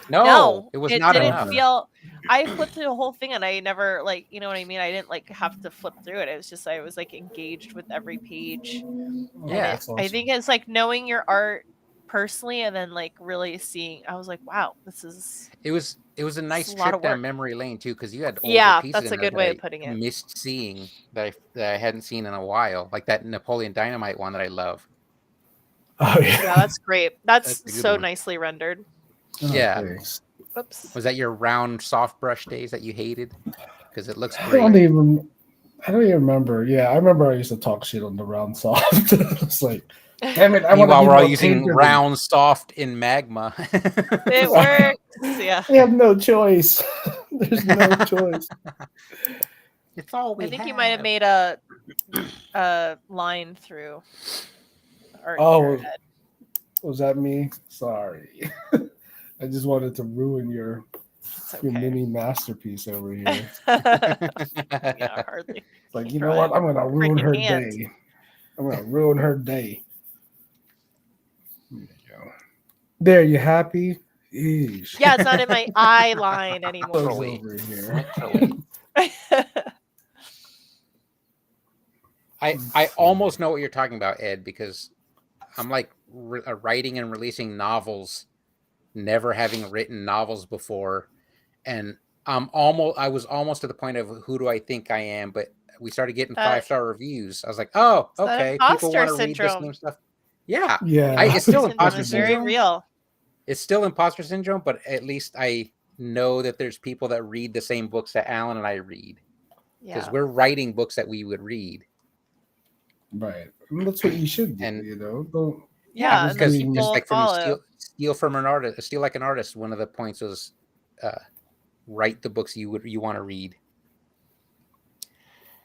No, it was not enough. I flipped through the whole thing and I never like, you know what I mean? I didn't like have to flip through it. It was just I was like engaged with every page. Yeah, awesome. I think it's like knowing your art personally and then like really seeing. I was like, wow, this is. It was a nice trip down memory lane too, because you had pieces that's a good way of putting it. Missed seeing that I hadn't seen in a while, like that Napoleon Dynamite one that I love. Oh yeah, that's great. That's so nicely rendered. Oh, yeah. Thanks. Oops. Was that your round soft brush days that you hated? Because it looks great. I don't even remember. Yeah, I remember I used to talk shit on the round soft. It's like, damn it! While we're all using round soft in Magma. It works. Yeah. We have no choice. There's no choice. It's all we I think have. you might have made a line through. Was that me? Sorry. I just wanted to ruin your mini masterpiece over here. Yeah, hardly. Like, you know what? I'm gonna ruin her day. I'm gonna ruin her day. There you go. There, you happy? Eesh. Yeah, it's not in my eye line anymore. Over here. I almost know what you're talking about, Ed, because I'm like writing and releasing novels, never having written novels before, and I was almost to the point of who do I think I am, but we started getting That- 5-star reviews. I was like, oh, It's that okay, people imposter want to read this syndrome. new stuff. Yeah, Yeah. it's still Syndrome imposter is very syndrome. real. It's still imposter syndrome, but at least I know that there's people that read the same books that Alan and I read, because Yeah. we're writing books that we would read. Right. And that's what you should do, And- you know. Don't Yeah, just and then being- people just like from follow. steal from an artist, steal like an artist. One of the points was write the books you want to read,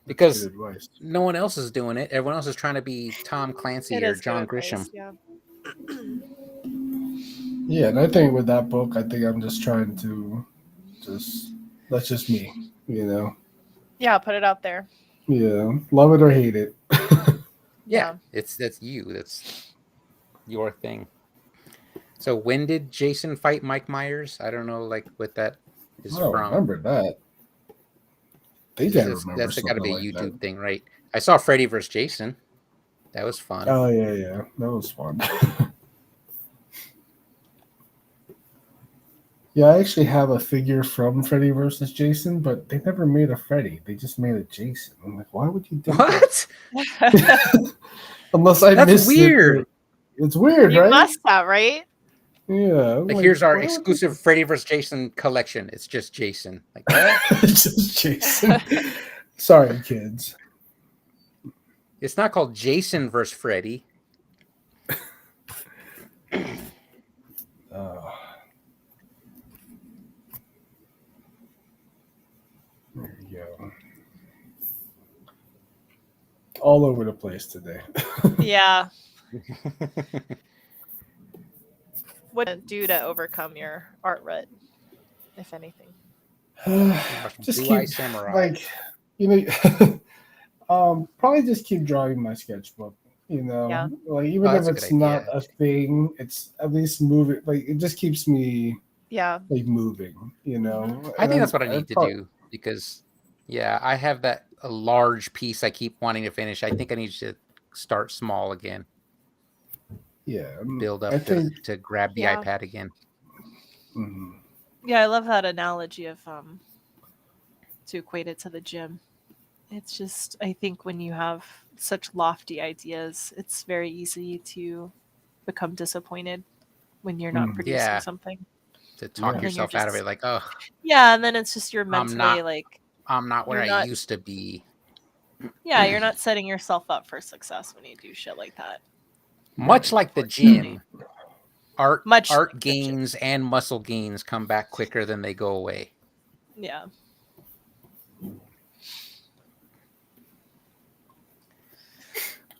because good advice. no one else is doing it. Everyone else is trying to be Tom Clancy It or is good John advice, Grisham. Yeah. Yeah, and I think with that book, I think I'm just trying to that's just me, you know. Yeah, put it out there. Yeah, love it or hate it. Yeah, that's you. That's your thing. So when did Jason fight Mike Myers? I don't know, like what that is I don't from. remember that. They can't remember. That's got to be a something like YouTube that. thing, right? I saw Freddy vs. Jason. That was fun. Oh yeah, that was fun. Yeah, I actually have a figure from Freddy versus Jason, but they never made a Freddy. They just made a Jason. I'm like, why would you do that? What? Unless I That's missed weird. it. It's weird, You right? must have, right? Yeah. Like, here's our why would exclusive Freddy vs. Jason collection. It's just Jason. Like what? It's just Jason. Sorry, kids. It's not called Jason vs. Freddy. There you go. All over the place today. Yeah. What do you do to overcome your art rut, if anything? Just Blue Eye keep Samurai. like, you know, probably just keep drawing my sketchbook. You know, Yeah. like even Oh, if that's a it's good not idea. a thing, it's at least moving. Like it just keeps me Yeah. like moving. You know, I And think that's what I need to probably- do, because, yeah, I have a large piece I keep wanting to finish. I think I need to start small again, Yeah, build I up think. to grab the Yeah. iPad again. Mhm. Yeah, I love that analogy of to equate it to the gym. It's just, I think when you have such lofty ideas, it's very easy to become disappointed when you're not producing Yeah. something. To talk Yeah. yourself out of it, like, oh, Yeah, and then it's just you're mentally not- like, I'm not where You're I not- used to be. yeah, you're not setting yourself up for success when you do shit like that. Much like the gym, art Much like the gym. gains and muscle gains come back quicker than they go away. Yeah.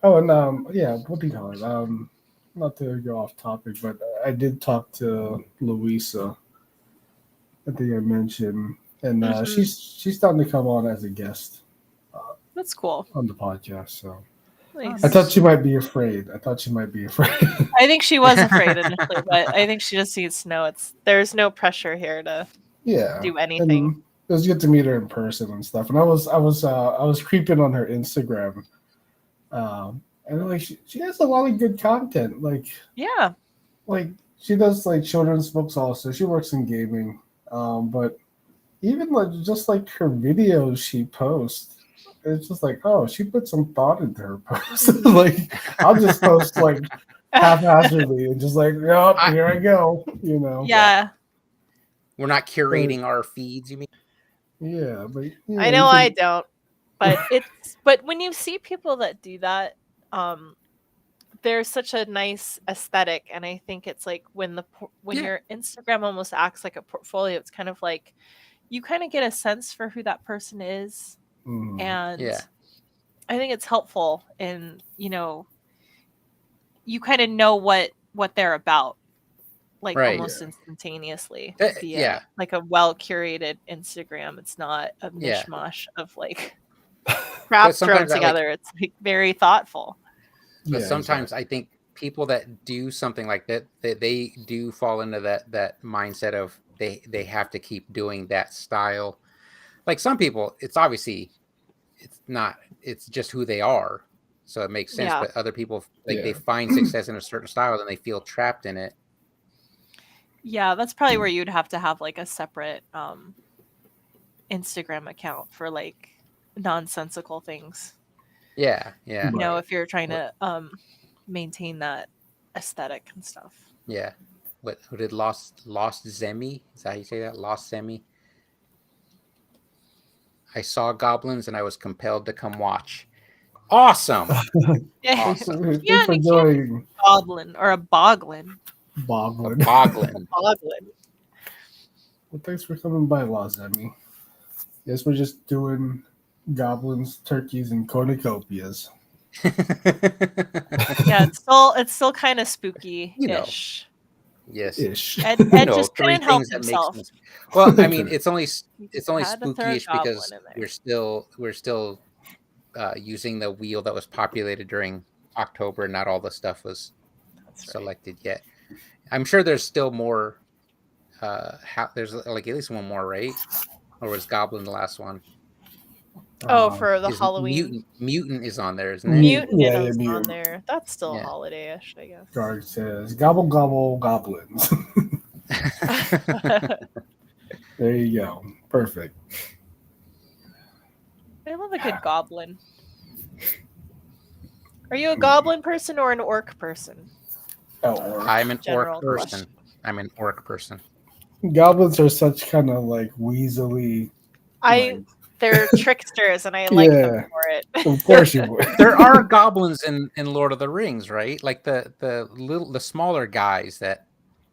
Oh, and yeah, what do you call it? Not to go off topic, but I did talk to Louisa. I think I mentioned, and Mhm. she's starting to come on as a guest That's cool. on the podcast. So Nice. I thought she might be afraid. I think she was afraid initially, but I think she just needs to know there's no pressure here to Yeah, do anything. And it was good to meet her in person and stuff. And I was creeping on her Instagram, and like she has a lot of good content. Yeah. Like she does like children's books also. She works in gaming, but even like just like her videos she posts, it's just like, oh, she put some thought into her posts. Like I'll just post like haphazardly and just like, yep, here I go. You know. Yeah. We're not curating our feeds, you mean? Yeah, but I know I don't. But but when you see people that do that, there's such a nice aesthetic, and I think it's like when Yeah. your Instagram almost acts like a portfolio, it's kind of like you kind of get a sense for who that person is, and Yeah. I think it's helpful in, you kind of know what they're about, like Right. almost instantaneously. Yeah. Like a well curated Instagram. It's not a Yeah. mishmash of like crap thrown sometimes I like- together. It's like very thoughtful. But sometimes I think people that do something like that they do fall into that mindset of they have to keep doing that style. Like some people, it's just who they are, so it makes sense. Yeah. But other people, like Yeah. they find success in a certain style, and they feel trapped in it. Yeah, that's probably where you'd have to have like a separate Instagram account for like nonsensical things. Yeah. You know, if you're trying to maintain that aesthetic and stuff. Yeah. Who did Lost Zemi? Is that how you say that? Lost Zemi? I saw goblins and I was compelled to come watch. Awesome. Yeah. Thanks Yeah, for you joining. Goblin or a boglin. Boglin. Boglin. Boglin. Well, thanks for coming by, Lazemi. Yes, we're just doing goblins, turkeys, and cornucopias. Yeah, it's still kind of spooky-ish. You know. Yes. Ish. Ed just couldn't help himself. Well, I mean, it's only had to throw a spooky-ish goblin because in there. we're still using the wheel that was populated during October. Not all the stuff was selected yet. I'm sure there's still more. There's like at least one more, right? Or was Goblin the last one? Oh, for the Halloween. Mutant is on there, isn't it? Mutant is on there. That's still holiday-ish, I guess. Garg says, "Gobble gobble goblins." There you go. Perfect. I love a good goblin. Are you a goblin person or an orc person? I'm an orc person. Question. I'm an orc person. Goblins are such kind of like weaselly. They're tricksters, and I like them for it. Of course you would. There are goblins in Lord of the Rings, right? Like the smaller guys that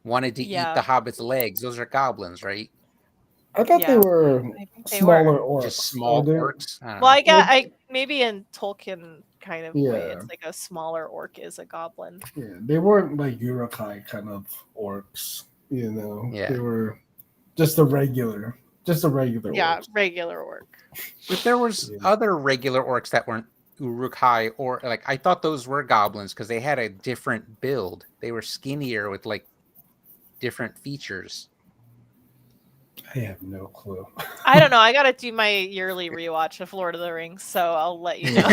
wanted to eat the hobbit's legs. Those are goblins, right? I thought they were smaller orcs. Just small orcs. Well, I maybe in Tolkien kind of way, it's like a smaller orc is a goblin. Yeah, they weren't like Uruk-hai kind of orcs, you know. Yeah. They were just a regular orc. Regular orc. But there was other regular orcs that weren't Uruk-hai, or like I thought those were goblins because they had a different build. They were skinnier with like different features. I have no clue. I don't know. I gotta do my yearly rewatch of Lord of the Rings, so I'll let you know.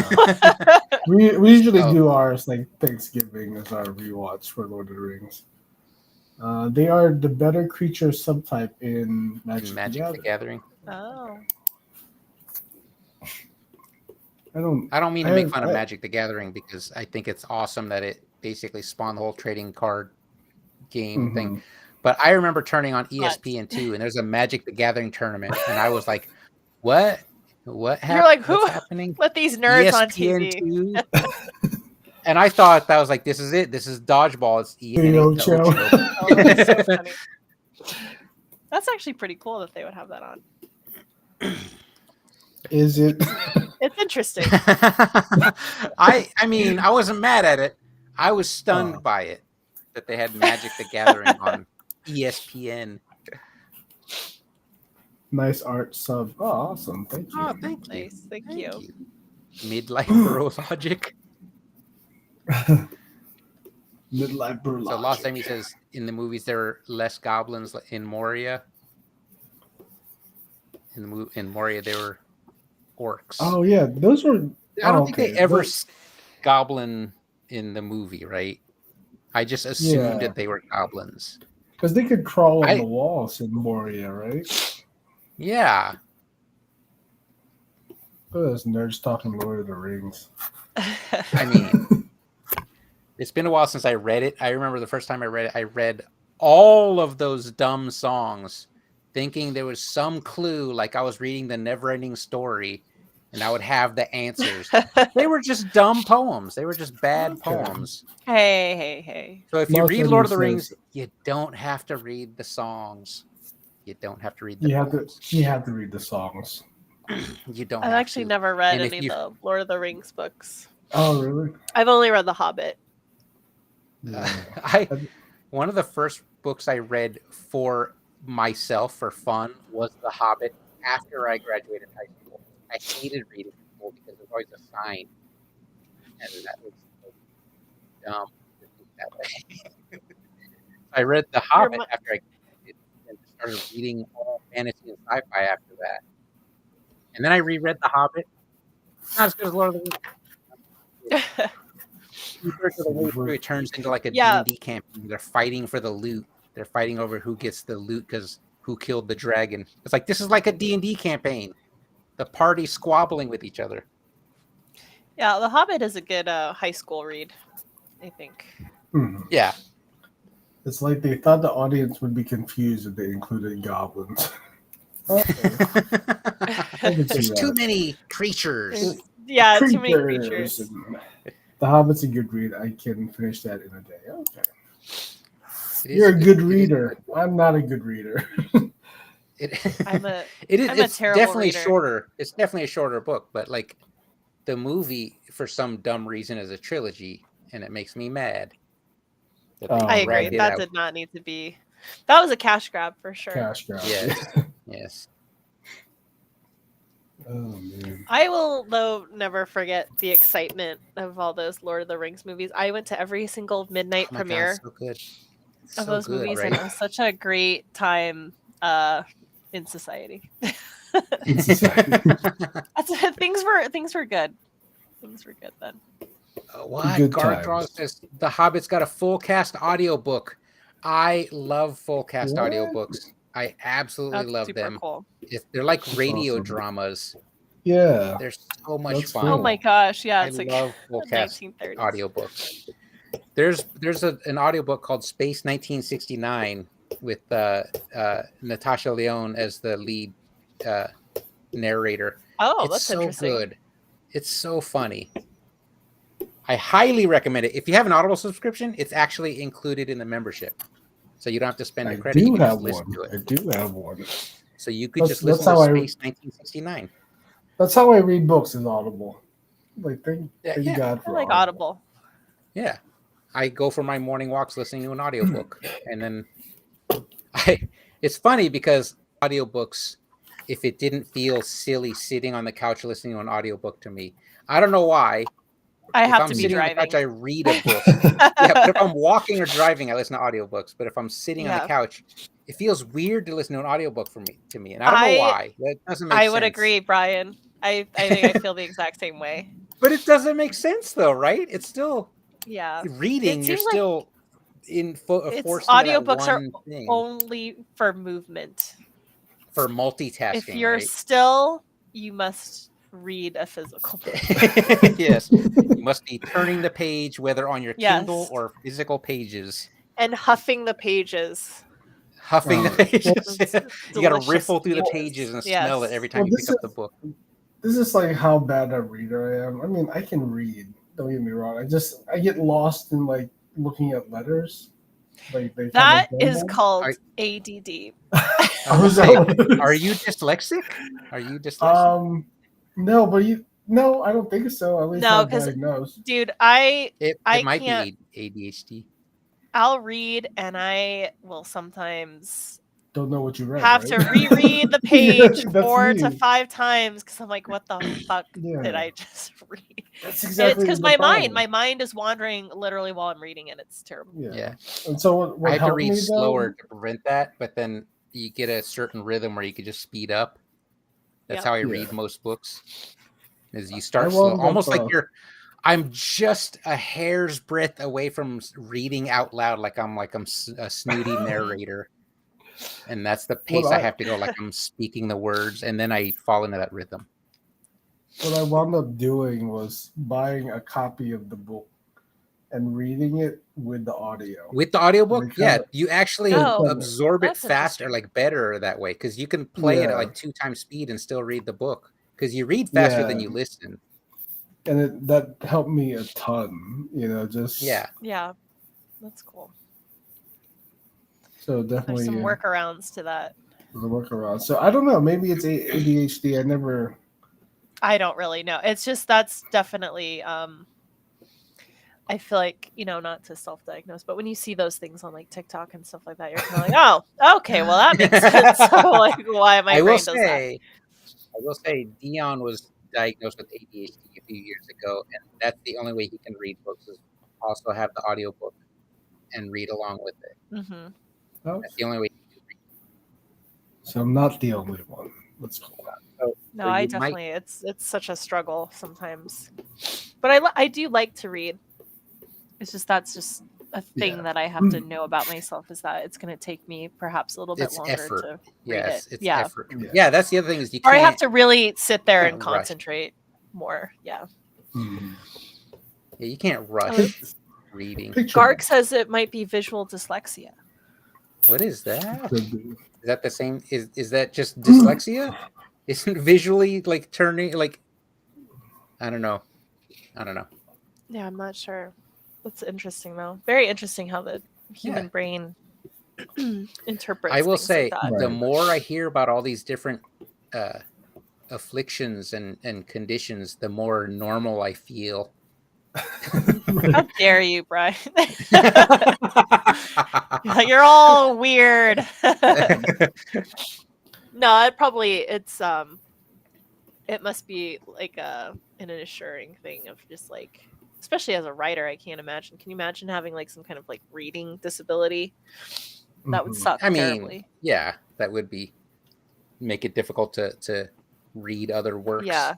we usually do ours like Thanksgiving as our rewatch for Lord of the Rings. They are the better creature subtype in Magic the Gathering. Oh. I don't mean to make fun of Magic the Gathering because I think it's awesome that it basically spawned the whole trading card game thing. But I remember turning on ESPN2 and there's a Magic the Gathering tournament, and I was like, "What? What happened? You're like, what's happening? Let these nerds ESPN2? On TV." And I thought that was like, "This is it. This is dodgeball. It's Oh, that's so funny. That's actually pretty cool that they would have that on. Is it? It's interesting. I mean, I wasn't mad at it. I was stunned by it that they had Magic the Gathering on ESPN. Nice art sub. Oh, awesome. Thank you. Oh, thank you. Nice. Thank you. Midlife Bro Logic. Midlife Bro Logic. So last time he says in the movies there were less goblins in Moria. In Moria there were orcs. Oh yeah, those were. I don't think they ever goblin in the movie, right? I just assumed that they were goblins. Because they could crawl on the walls in Moria, right? Yeah. Look at those nerds talking Lord of the Rings. I mean, it's been a while since I read it. I remember the first time I read it, I read all of those dumb songs thinking there was some clue, like I was reading the Never-Ending Story, and I would have the answers. They were just dumb poems. They were just bad poems. Hey. So if you read Lord of the Rings, you don't have to read the songs. You don't have to read the poems. You have to read the songs. You don't. I've actually never read any of the Lord of the Rings books. Oh, really? I've only read The Hobbit. One of the first books I read for myself for fun was The Hobbit after I graduated high school. I hated reading school because there's always a sign, and that was so dumb to think that way. I read The Hobbit after I graduated and started reading all fantasy and sci-fi after that. And then I reread The Hobbit. Not as good as Lord of the Rings. Two-thirds of the way through, it turns into like a D&D campaign. They're fighting for the loot. They're fighting over who gets the loot because who killed the dragon. It's like, this is like a D&D campaign. the party squabbling with each other. Yeah, The Hobbit is a good high school read, I think. Yeah. It's like they thought the audience would be confused if they included goblins. There's too many creatures. Yeah, too many creatures. The Hobbit's a good read. I can finish that in a day. Okay. You're a good reader. I'm not a good reader. I'm a it's terrible definitely reader. shorter. It's definitely a shorter book, but like the movie, for some dumb reason, is a trilogy, and it makes me mad. I agree. That did not need to be. That was a cash grab for sure. Cash grab. Yes. Yes. Oh man. I will though never forget the excitement of all those Lord of the Rings movies. I went to every single midnight premiere of those movies, right? And it was such a great time in society. Things were good. Things were good then. What? Garth Ross says The Hobbit's got a full cast audiobook. I love full cast audiobooks. I absolutely love them. Cool. They're like radio dramas. Yeah. They're so much fun. Oh my gosh, yeah. It's love full cast audiobooks. There's an audiobook called Space 1969 with Natasha Lyonne as the lead narrator. Oh, it's that's so interesting. Good. It's so funny. I highly recommend it. If you have an Audible subscription, it's actually included in the membership. So you don't have to spend a credit. You can just listen to it. I do have one. So you could just listen to Space 1969. That's how I read books, is Audible. Like, thank God for I like Audible. Yeah. I go for my morning walks listening to an audiobook. And then it's funny because audiobooks, if it didn't feel silly sitting on the couch listening to an audiobook to me, I don't know why. I have to be driving. On the couch, I read a book. Yeah, but if I'm walking or driving, I listen to audiobooks. But if I'm sitting on the couch, it feels weird to listen to an audiobook to me. And I don't know why. That doesn't make sense. I would agree, Brian. I think I feel the exact same way. But it doesn't make sense though, right? It's still reading. You're still forced. Audiobooks are only for movement. For multitasking. If you're still, you must read a physical book. Yes. You must be turning the page, whether on your Kindle or physical pages. And huffing the pages. Huffing the pages. You got to riffle through the pages and smell it every time you pick up the book. This is like how bad a reader I am. I mean, I can read. Don't get me wrong. I get lost in like looking at letters. That is called ADD. Are you dyslexic? No, but no, I don't think so. At least no, because dude, it might be ADHD. I'll read and I will sometimes don't know what you read. Have to reread the page 4 to 5 times because I'm like, what the fuck did I just read? That's exactly because my mind is wandering literally while I'm reading, and it's terrible. Yeah. And so what I have to read slower to prevent that, but then you get a certain rhythm where you could just speed up. That's how I read most books. Is you start slow, almost like I'm just a hair's breadth away from reading out loud, like I'm a snooty narrator. And that's the pace I have to go, like I'm speaking the words, and then I fall into that rhythm. What I wound up doing was buying a copy of the book and reading it with the audio. With the audiobook? You actually absorb it faster, like better that way, because you can play it at like 2 times speed and still read the book, because you read faster than you listen. And that helped me a ton, just... Yeah, that's cool. So definitely... There's some workarounds to that. The workaround. So I don't know, maybe it's ADHD. I don't really know. It's just that's definitely... I feel like, not to self-diagnose, but when you see those things on like TikTok and stuff like that, you're kind of like, oh, okay, well that makes sense. So like, why my brain does that? I will say Dion was diagnosed with ADHD a few years ago, and that's the only way he can read books is also have the audiobook and read along with it. Mm-hmm. That's the only way he can read. So I'm not the only one. Let's call that. No, I definitely. It's such a struggle sometimes, but I do like to read. It's just that's just a thing that I have to know about myself is that it's going to take me perhaps a little bit longer effort. to Yes, read it. it's Yeah. effort. Yeah, that's the other thing is you Or can't. I have to really sit there and rush. concentrate more. Yeah. Yeah, you can't rush reading. Garg says it might be visual dyslexia. What is that? Could be. Is that the same? Is that just dyslexia? Isn't visually like turning like? I don't know. Yeah, I'm not sure. That's interesting though. Very interesting how the human brain interprets. I will things say, like that. the more I hear about all these different afflictions and conditions, the more normal I feel. How dare you, Brian? You're all weird. No, it must be like an assuring thing of just like, especially as a writer, I can't imagine. Can you imagine having like some kind of like reading disability? That would suck terribly. Yeah, that would make it difficult to read other works. Yeah.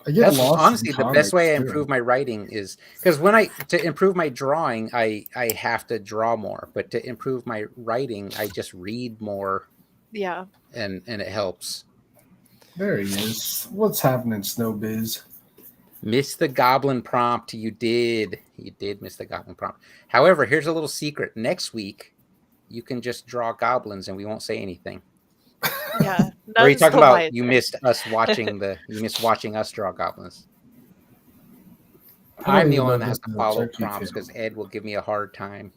That's honestly the best way I improve my writing is because to improve my drawing, I have to draw more, but to improve my writing, I just read more. Yeah. And it helps. There he is. What's happening, Snowbiz? Missed the goblin prompt. You did miss the goblin prompt. However, here's a little secret. Next week, you can just draw goblins and we won't say anything. Yeah. Or are you talking about you missed watching us draw goblins? I'm the only one that has to follow prompts because Ed will give me a hard time.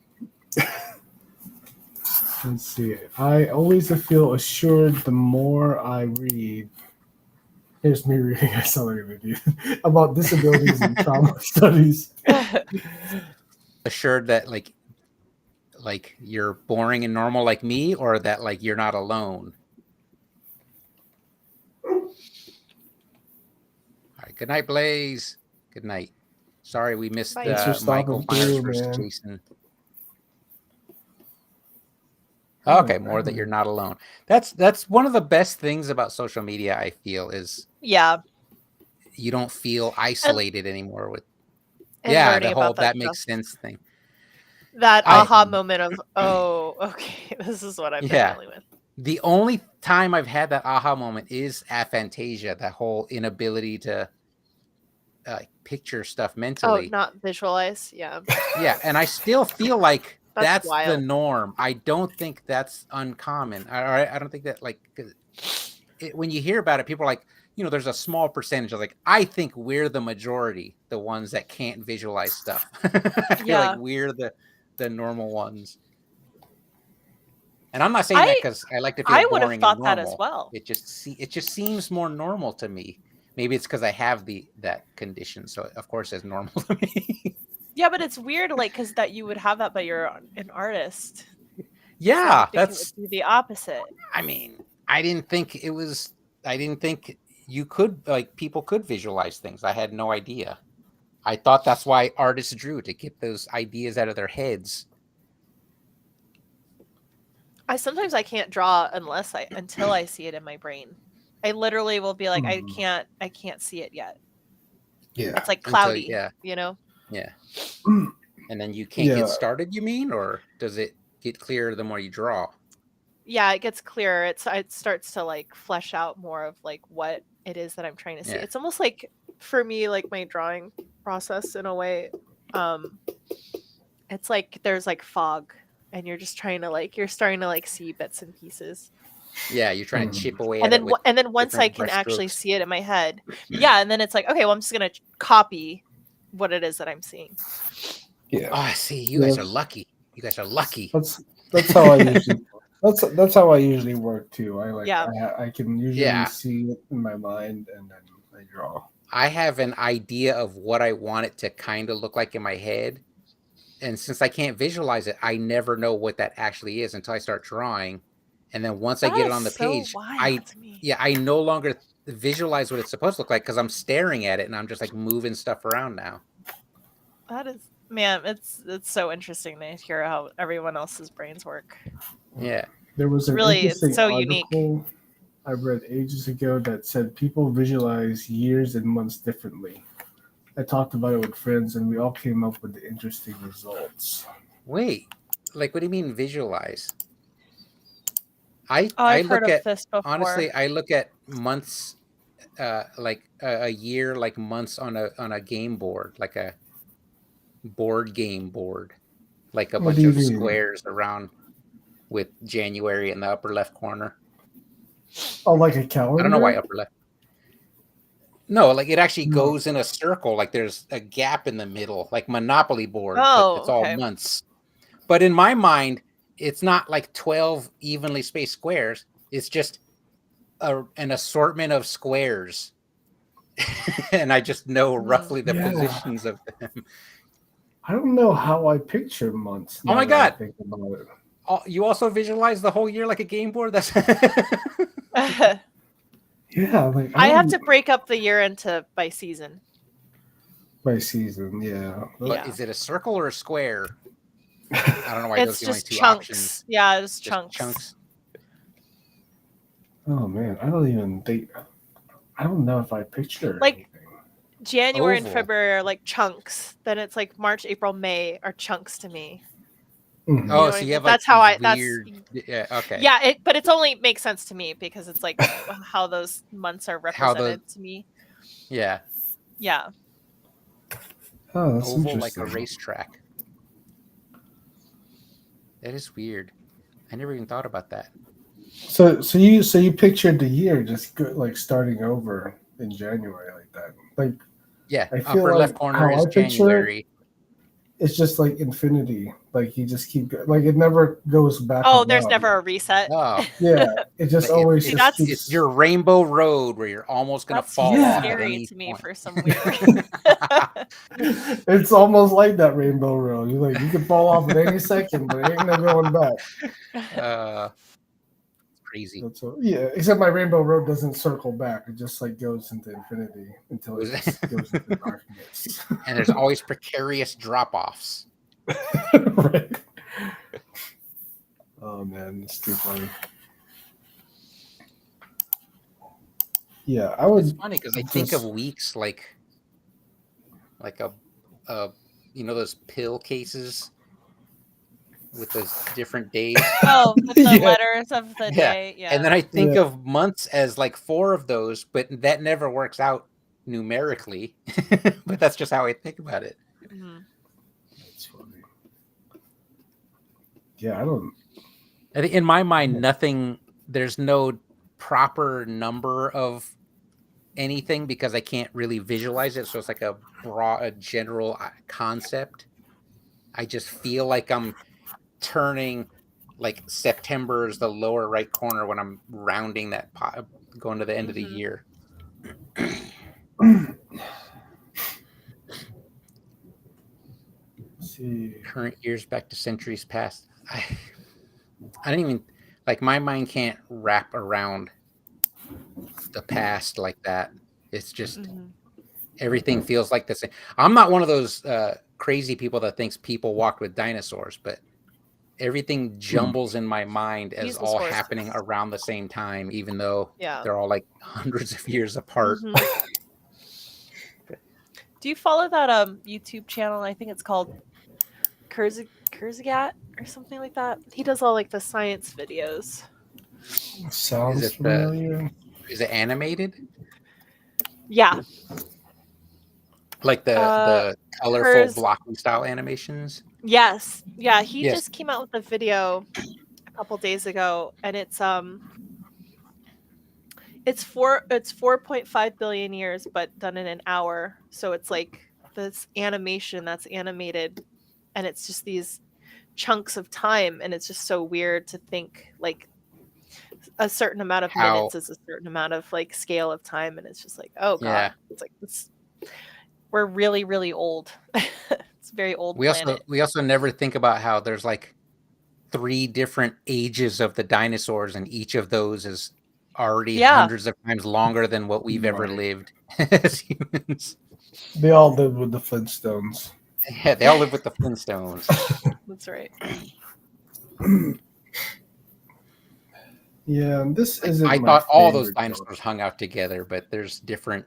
Let's see. I always feel assured the more I read. Here's me reading. I sound like an idiot about disabilities and trauma studies. Assured that like you're boring and normal like me, or that like you're not alone. All right. Good night, Blaze. Good night. Sorry we missed Michael Myers versus Jason. Okay, more that you're not alone. That's one of the best things about social media, I feel, is you don't feel isolated anymore with the whole that makes sense thing. That aha moment of, oh, okay, this is what I've been dealing with. The only time I've had that aha moment is aphantasia, that whole inability to picture stuff mentally. Oh, not visualize, yeah. Yeah, and I still feel like that's the norm. I don't think that's uncommon. I don't think that when you hear about it, people are like, there's a small percentage of I think we're the majority, the ones that can't visualize stuff. I feel like we're the normal ones. And I'm not saying that because I like to feel boring. I would have thought that as well. It just seems more normal to me. Maybe it's because I have that condition, so of course it's normal to me. Yeah, but it's weird, because that you would have that, but you're an artist. Yeah, so it would be the opposite. I mean, I didn't think you could people could visualize things. I had no idea. I thought that's why artists drew, to get those ideas out of their heads. Sometimes I can't draw until I see it in my brain. I literally will be like, I can't see it yet. Yeah, it's like cloudy. Yeah. And then you can't get started, you mean, or does it get clearer the more you draw? Yeah, it gets clearer. It starts to flesh out more of what it is that I'm trying to see. It's almost like, for me, my drawing process in a way. It's like there's fog, and you're just trying to you're starting to see bits and pieces. Yeah, you're trying to chip away and then once I can actually see it in my head, and then it's like, okay, well, I'm just gonna copy what it is that I'm seeing. Yeah. Oh, I see. You guys are lucky. That's how I usually. That's how I usually work too. I can usually see it in my mind, and then I draw. I have an idea of what I want it to kind of look like in my head, and since I can't visualize it, I never know what that actually is until I start drawing. And then once I get it on the page, I no longer visualize what it's supposed to look like because I'm staring at it and I'm just moving stuff around now. That is, man, it's so interesting to hear how everyone else's brains work. Yeah. There was it's so unique. I read ages ago that said people visualize years and months differently. I talked about it with friends, and we all came up with interesting results. Wait, like what do you mean visualize? I I've heard look of at this before. honestly, I look at months, like a year, like months on a game board, like a board game board, like a What bunch do you of mean? squares around with January in the upper left corner. Oh, like a calendar? I don't know why upper left. No, like it actually No. goes in a circle. Like there's a gap in the middle, like Monopoly board, Oh, but it's all okay. months. But in my mind, it's not like 12 evenly spaced squares. It's just an assortment of squares. And I just know roughly the Yeah. positions of them. I don't know how I picture months. Oh my now that I God. think about it. You also visualize the whole year like a game board? That's Yeah, like I have to break up the year into by season. by season. Yeah, But Yeah. is it a circle or a square? I don't know why those It's are the only just two chunks. options. Yeah, it's Just chunks. chunks. Oh man, I don't even think. I don't know if I picture Like- anything. January and Oval. February are like chunks. Then it's like March, April, May are chunks to me. Mhm. You know Oh, what so I you mean? have like That's how these that's weird. Yeah, okay. yeah. But it's only makes sense to me because it's like how those months are How the- represented to me. Yeah. Yeah. Oh, that's Oval like interesting. a racetrack. That is weird. I never even thought about that. So you pictured the year just like starting over in January like that. Like Yeah, I feel upper like left corner how is I picture it- January. it's just like infinity. Like you just keep like it never goes back. Oh, and there's up. never a reset. Oh, Yeah, it just Like, always See, just that's- keeps. it's your rainbow road where you're almost gonna That's fall Yeah. off at scary any to me point. for some weird reason. It's almost like that rainbow road. You like you can fall off at any second, but it ain't no going back. It's crazy. That's all, yeah, except my rainbow road doesn't circle back. It just like goes into infinity until it just goes into darkness. And there's always precarious drop-offs. Right. Oh man, it's too funny. Yeah, I It's would. funny because I think of just- weeks like a you know those pill cases with those different days. Oh, with the Yeah. letters of the Yeah. day. Yeah. And then I think Yeah. of months as like 4 of those, but that never works out numerically. But that's just how I think about it. Mhm. That's funny. Yeah, I don't. I think in my mind, there's no proper number of anything because I can't really visualize it. So it's like a general concept. I just feel like I'm turning like September is the lower right corner when I'm rounding that pot, going to the end of the Mhm. year. See. Current years back to centuries past. I don't even like my mind can't wrap around the past like that. It's just Mhm. everything feels like the same. I'm not one of those crazy people that thinks people walked with dinosaurs, but everything jumbles in my mind as all Plesiosaurus. happening around the same time, even though Yeah. they're all like hundreds of years apart. Mhm. Do you follow that YouTube channel? I think it's called Kurzagat or something like that. He does all like the science videos. Sounds Is it familiar. Is it animated? Yeah. Like the colorful hers- blocky style animations? Yes. Yeah. He Yes. just came out with a video a couple days ago, and it's 4.5 billion years, but done in an hour. So it's like this animation that's animated, and it's just these chunks of time, and it's just so weird to think like a certain amount of How- minutes is a certain amount of like scale of time, and it's just like, oh god, Yeah. it's like we're really really old. It's a very old We planet. also never think about how there's like 3 different ages of the dinosaurs, and each of those is already Yeah. hundreds of times longer than what we've ever Right. lived as humans. They all lived with the Flintstones. Yeah, they all live with the Flintstones. That's right. Yeah, this isn't. I my thought all those favorite dinosaurs hung out together, but there's different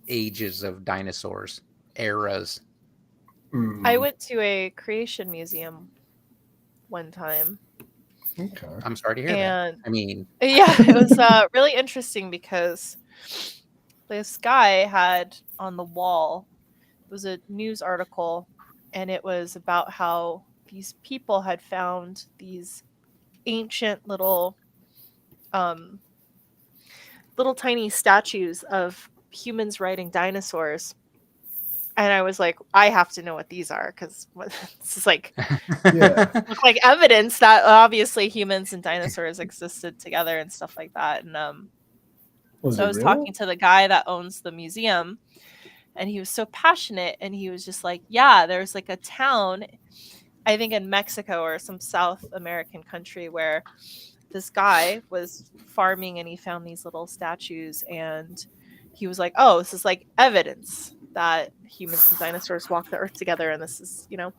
ages of dinosaurs, eras. I went to a creation museum one time. Okay. I'm sorry to hear that. I mean, yeah, it was really interesting because this guy had on the wall, it was a news article, and it was about how these people had found these ancient little tiny statues of humans riding dinosaurs. And I was like, I have to know what these are, because this is like, look like evidence that obviously humans and dinosaurs existed together and stuff like that. And so I was talking to the guy that owns the museum, and he was so passionate, and he was just like, yeah, there's like a town, I think in Mexico or some South American country, where this guy was farming and he found these little statues, and he was like, oh, this is like evidence that humans and dinosaurs walked the earth together, and this is, and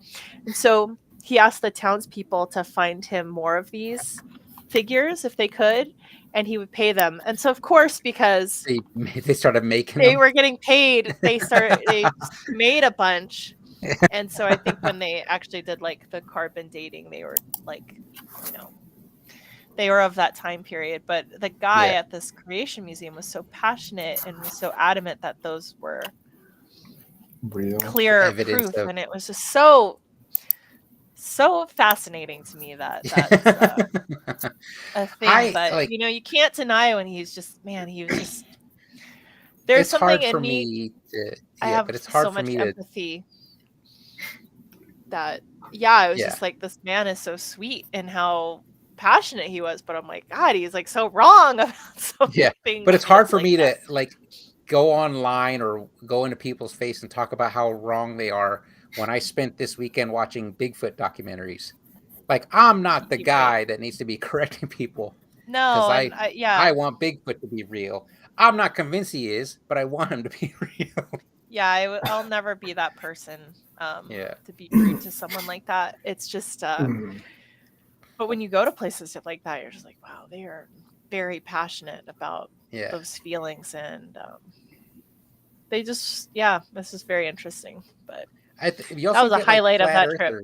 so he asked the townspeople to find him more of these figures if they could, and he would pay them. And so of course, because they started making they them. were getting paid, they made a bunch. And so I think when they actually did like the carbon dating, they were like, they were of that time period. But the guy at this creation museum was so passionate and was so adamant that those were real clear evidence proof, and it was just so fascinating to me that that's a thing. But you can't deny when he's just, man, he was just, there's it's something hard in for me to, I have but it's hard so for much me empathy that it was just like, this man is so sweet and how passionate he was, but I'm like, God, he's like so wrong about so many things. But it's hard for me to like go online or go into people's face and talk about how wrong they are when I spent this weekend watching Bigfoot documentaries. Like, I'm not the guy that needs to be correcting people. No, and I want Bigfoot to be real. I'm not convinced he is, but I want him to be real. Yeah, I'll never be that person. To be rude to someone like that. It's just, but when you go to places like that, you're just like, wow, they are very passionate about those feelings, and they just, this is very interesting. But that was a highlight of that trip.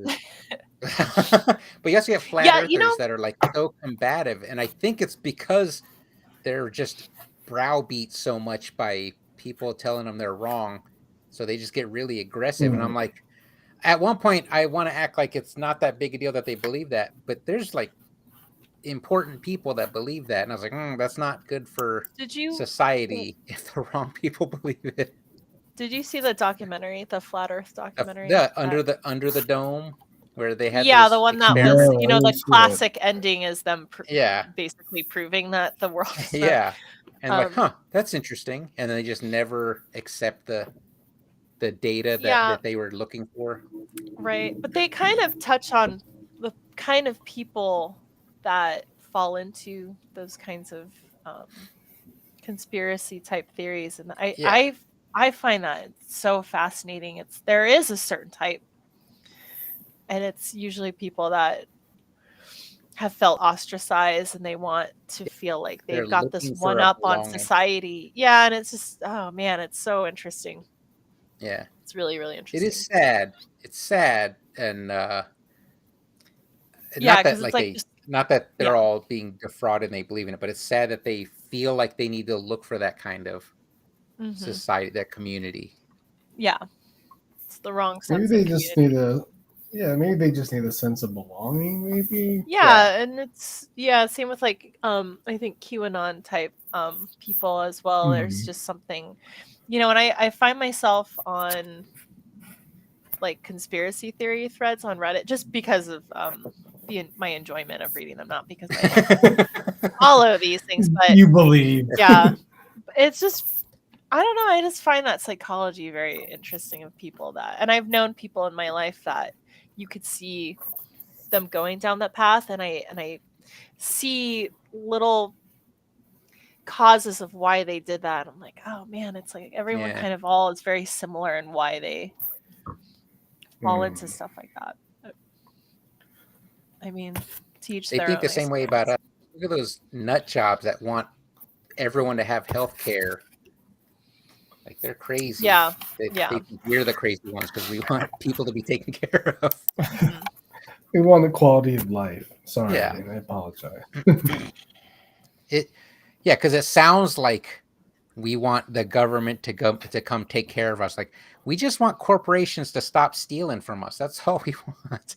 But you also have flat earthers that are like so combative, and I think it's because they're just browbeat so much by people telling them they're wrong, so they just get really aggressive. And I'm like, at one point I want to act like it's not that big a deal that they believe that, but there's like important people that believe that, and I was like, that's not good for society if the wrong people believe it. Did you see the documentary, the Flat Earth documentary? Under the dome, where they had the one that was, the classic ending is them basically proving that the world is and like, that's interesting, and then they just never accept the data that they were looking for. Right. But they kind of touch on the kind of people that fall into those kinds of conspiracy type theories, and I find that so fascinating. There is a certain type, and it's usually people that have felt ostracized and they want to feel like they've got this one up on society. Yeah, and it's just, oh man, it's so interesting. Yeah. It's really, really interesting. It is sad. It's sad, and not that they're all being defrauded and they believe in it, but it's sad that they feel like they need to look for that kind of society, that community. Yeah. It's the wrong sense. Maybe they just need a sense of belonging, maybe. Yeah, and it's same with like I think QAnon type people as well. There's just something, and I find myself on like conspiracy theory threads on Reddit just because of my enjoyment of reading them, not because I follow these things, but you believe. Yeah. It's just, I don't know, I just find that psychology very interesting of people that, and I've known people in my life that you could see them going down that path, and I see little causes of why they did that. I'm like, oh man, it's like everyone kind of all is very similar in why they fall into stuff like that. But, I mean, teach they think the same way about us. Look at those nut jobs that want everyone to have health care, Like they're crazy. Yeah. They think we're the crazy ones because we want people to be taken care of. We want a quality of life. Sorry, Yeah. I apologize. Because it sounds like we want the government to come take care of us. Like we just want corporations to stop stealing from us. That's all we want.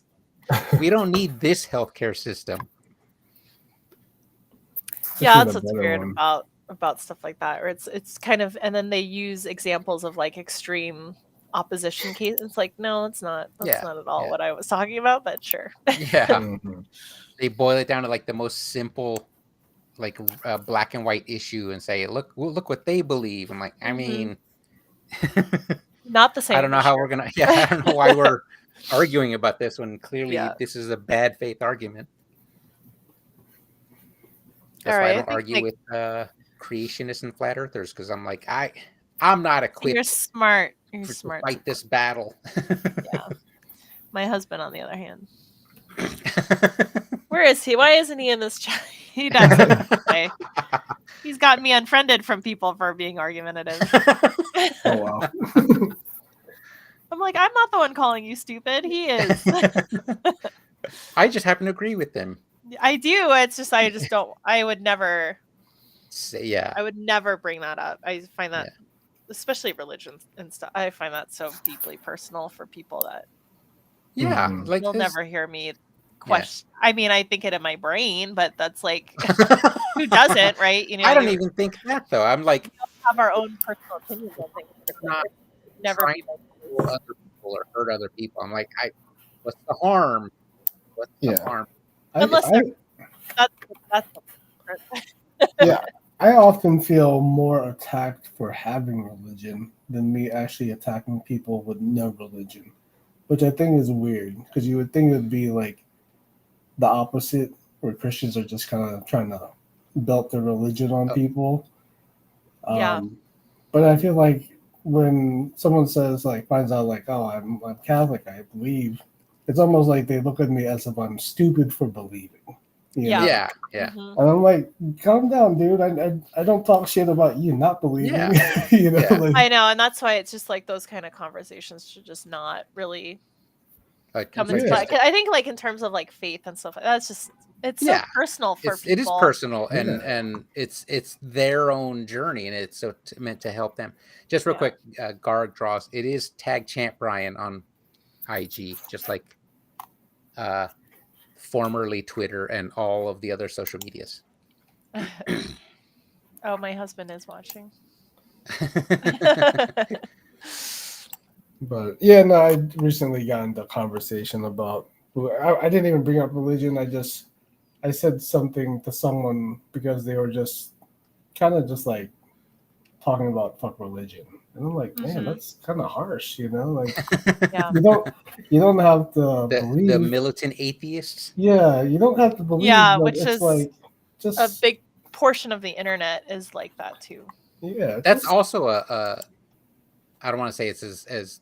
We don't need this healthcare system. Yeah, that's what's weird about stuff like that. Or it's kind of, and then they use examples of like extreme opposition cases. It's like, no, it's not. That's not at all what I was talking about. But sure. Yeah, they boil it down to like the most simple, like black and white issue, and say, look what they believe. I'm like, I mean, not the same. I don't know how we're gonna. Yeah, I don't know why we're arguing about this when clearly this is a bad faith argument. That's why I don't argue with creationists and flat earthers, because I'm like, I'm not equipped. You're smart. You're smart to fight this battle. Yeah. My husband, on the other hand, where is he? Why isn't he in this chat? He doesn't. He's gotten me unfriended from people for being argumentative. Oh wow. I'm like, I'm not the one calling you stupid. He is. I just happen to agree with them. I do. It's just I just don't. I would never. Yeah. I would never bring that up. I find that, especially religion and stuff, I find that so deeply personal for people that. Yeah, like you'll never hear me question. I mean, I think it in my brain, but that's like, who doesn't, right? You know, I don't even think that though. I'm like, we all have our own personal opinions on things. Not never be other people or hurt other people. I'm like, what's the harm? What's the harm? Unless that's yeah, I often feel more attacked for having religion than me actually attacking people with no religion, which I think is weird, because you would think it would be like the opposite, where Christians are just kind of trying to belt their religion on people. But I feel like when someone says, like, finds out like, oh, I'm Catholic, I believe, it's almost like they look at me as if I'm stupid for believing. Yeah. And I'm like, calm down, dude. I don't talk shit about you not believing. Yeah. Like, I know, and that's why it's just like those kind of conversations should just not really come into play. I think like in terms of like faith and stuff, that's just it's so personal for people. It is personal, and it's their own journey, and it's meant to help them. Just real quick, Garg draws. It is tag Champ Brian on IG, just like formerly Twitter and all of the other social medias. Oh, my husband is watching. But yeah, no, I recently got into a conversation about. I didn't even bring up religion. I said something to someone because they were just kind of just like talking about fuck religion, and I'm like, man, that's kind of harsh, you know? Like, you don't have to believe the militant atheists. Yeah, you don't have to believe. Yeah, which is like just a big portion of the internet is like that too. Yeah, that's also a. I don't want to say it's as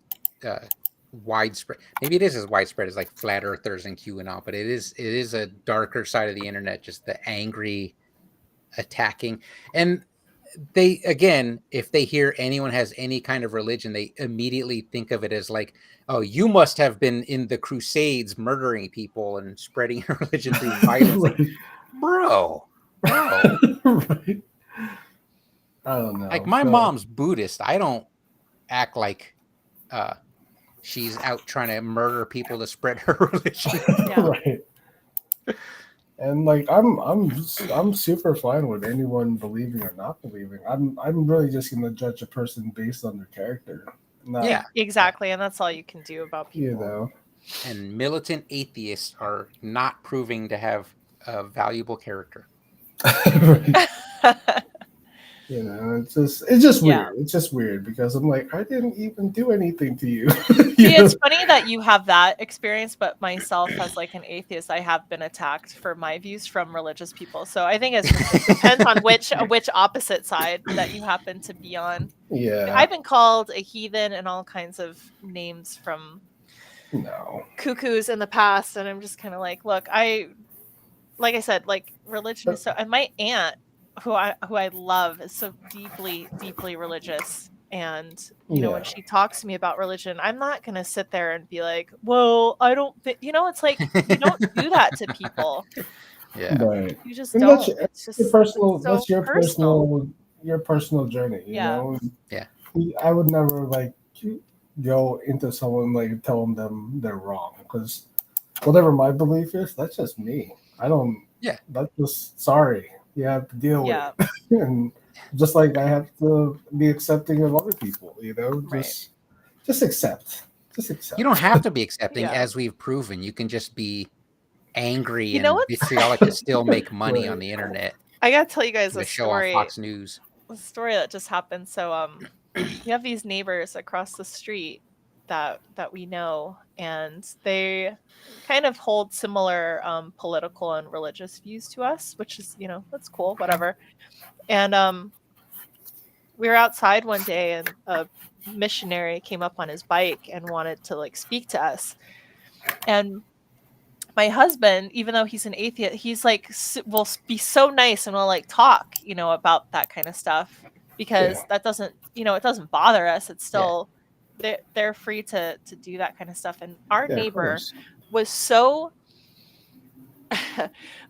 widespread. Maybe it is as widespread as like flat earthers and QAnon, but it is a darker side of the internet. Just the angry attacking, and they, again, if they hear anyone has any kind of religion, they immediately think of it as like, oh, you must have been in the Crusades murdering people and spreading your religion through violence. Like, bro. Right. I don't know. Like, my mom's Buddhist. I don't act like she's out trying to murder people to spread her religion. Right. And like I'm super fine with anyone believing or not believing. I'm really just gonna judge a person based on their character. Exactly, and that's all you can do about people. You know. And militant atheists are not proving to have a valuable character. You know, it's just weird. It's just weird because I'm like, I didn't even do anything to you. It's funny that you have that experience, but myself, as like an atheist, I have been attacked for my views from religious people. So I think it depends on which opposite side that you happen to be on. Yeah, I've been called a heathen and all kinds of names from cuckoos in the past, and I'm just kind of like, look, like I said, like religion is so. And my aunt, who I love, is so deeply, deeply religious, And when she talks to me about religion, I'm not gonna sit there and be like, well, I don't think, it's like, you don't do that to people. Yeah. Right. You just And don't. It's just your personal. it's so That's your personal journey. You know. Yeah. I would never like go into someone like telling them they're wrong, because whatever my belief is, that's just me. I don't. Yeah. That's just sorry. You have to deal Yeah. with it. And just like I have to be accepting of other people. Right. Just accept. Just accept. You don't have to be accepting, Yeah. as we've proven. You can just be angry You and know what? vitriolic to still make money Right. on the internet. I gotta tell you guys The a show on story. Fox News. A story that just happened. So we have these neighbors across the street that we know, and they kind of hold similar political and religious views to us, which is, that's cool, whatever. And we were outside one day, and a missionary came up on his bike and wanted to like speak to us. And my husband, even though he's an atheist, he's like, will be so nice and will like talk, about that kind of stuff, because that doesn't, it doesn't bother us. It's still, they're free to do that kind of stuff. And our neighbor was so,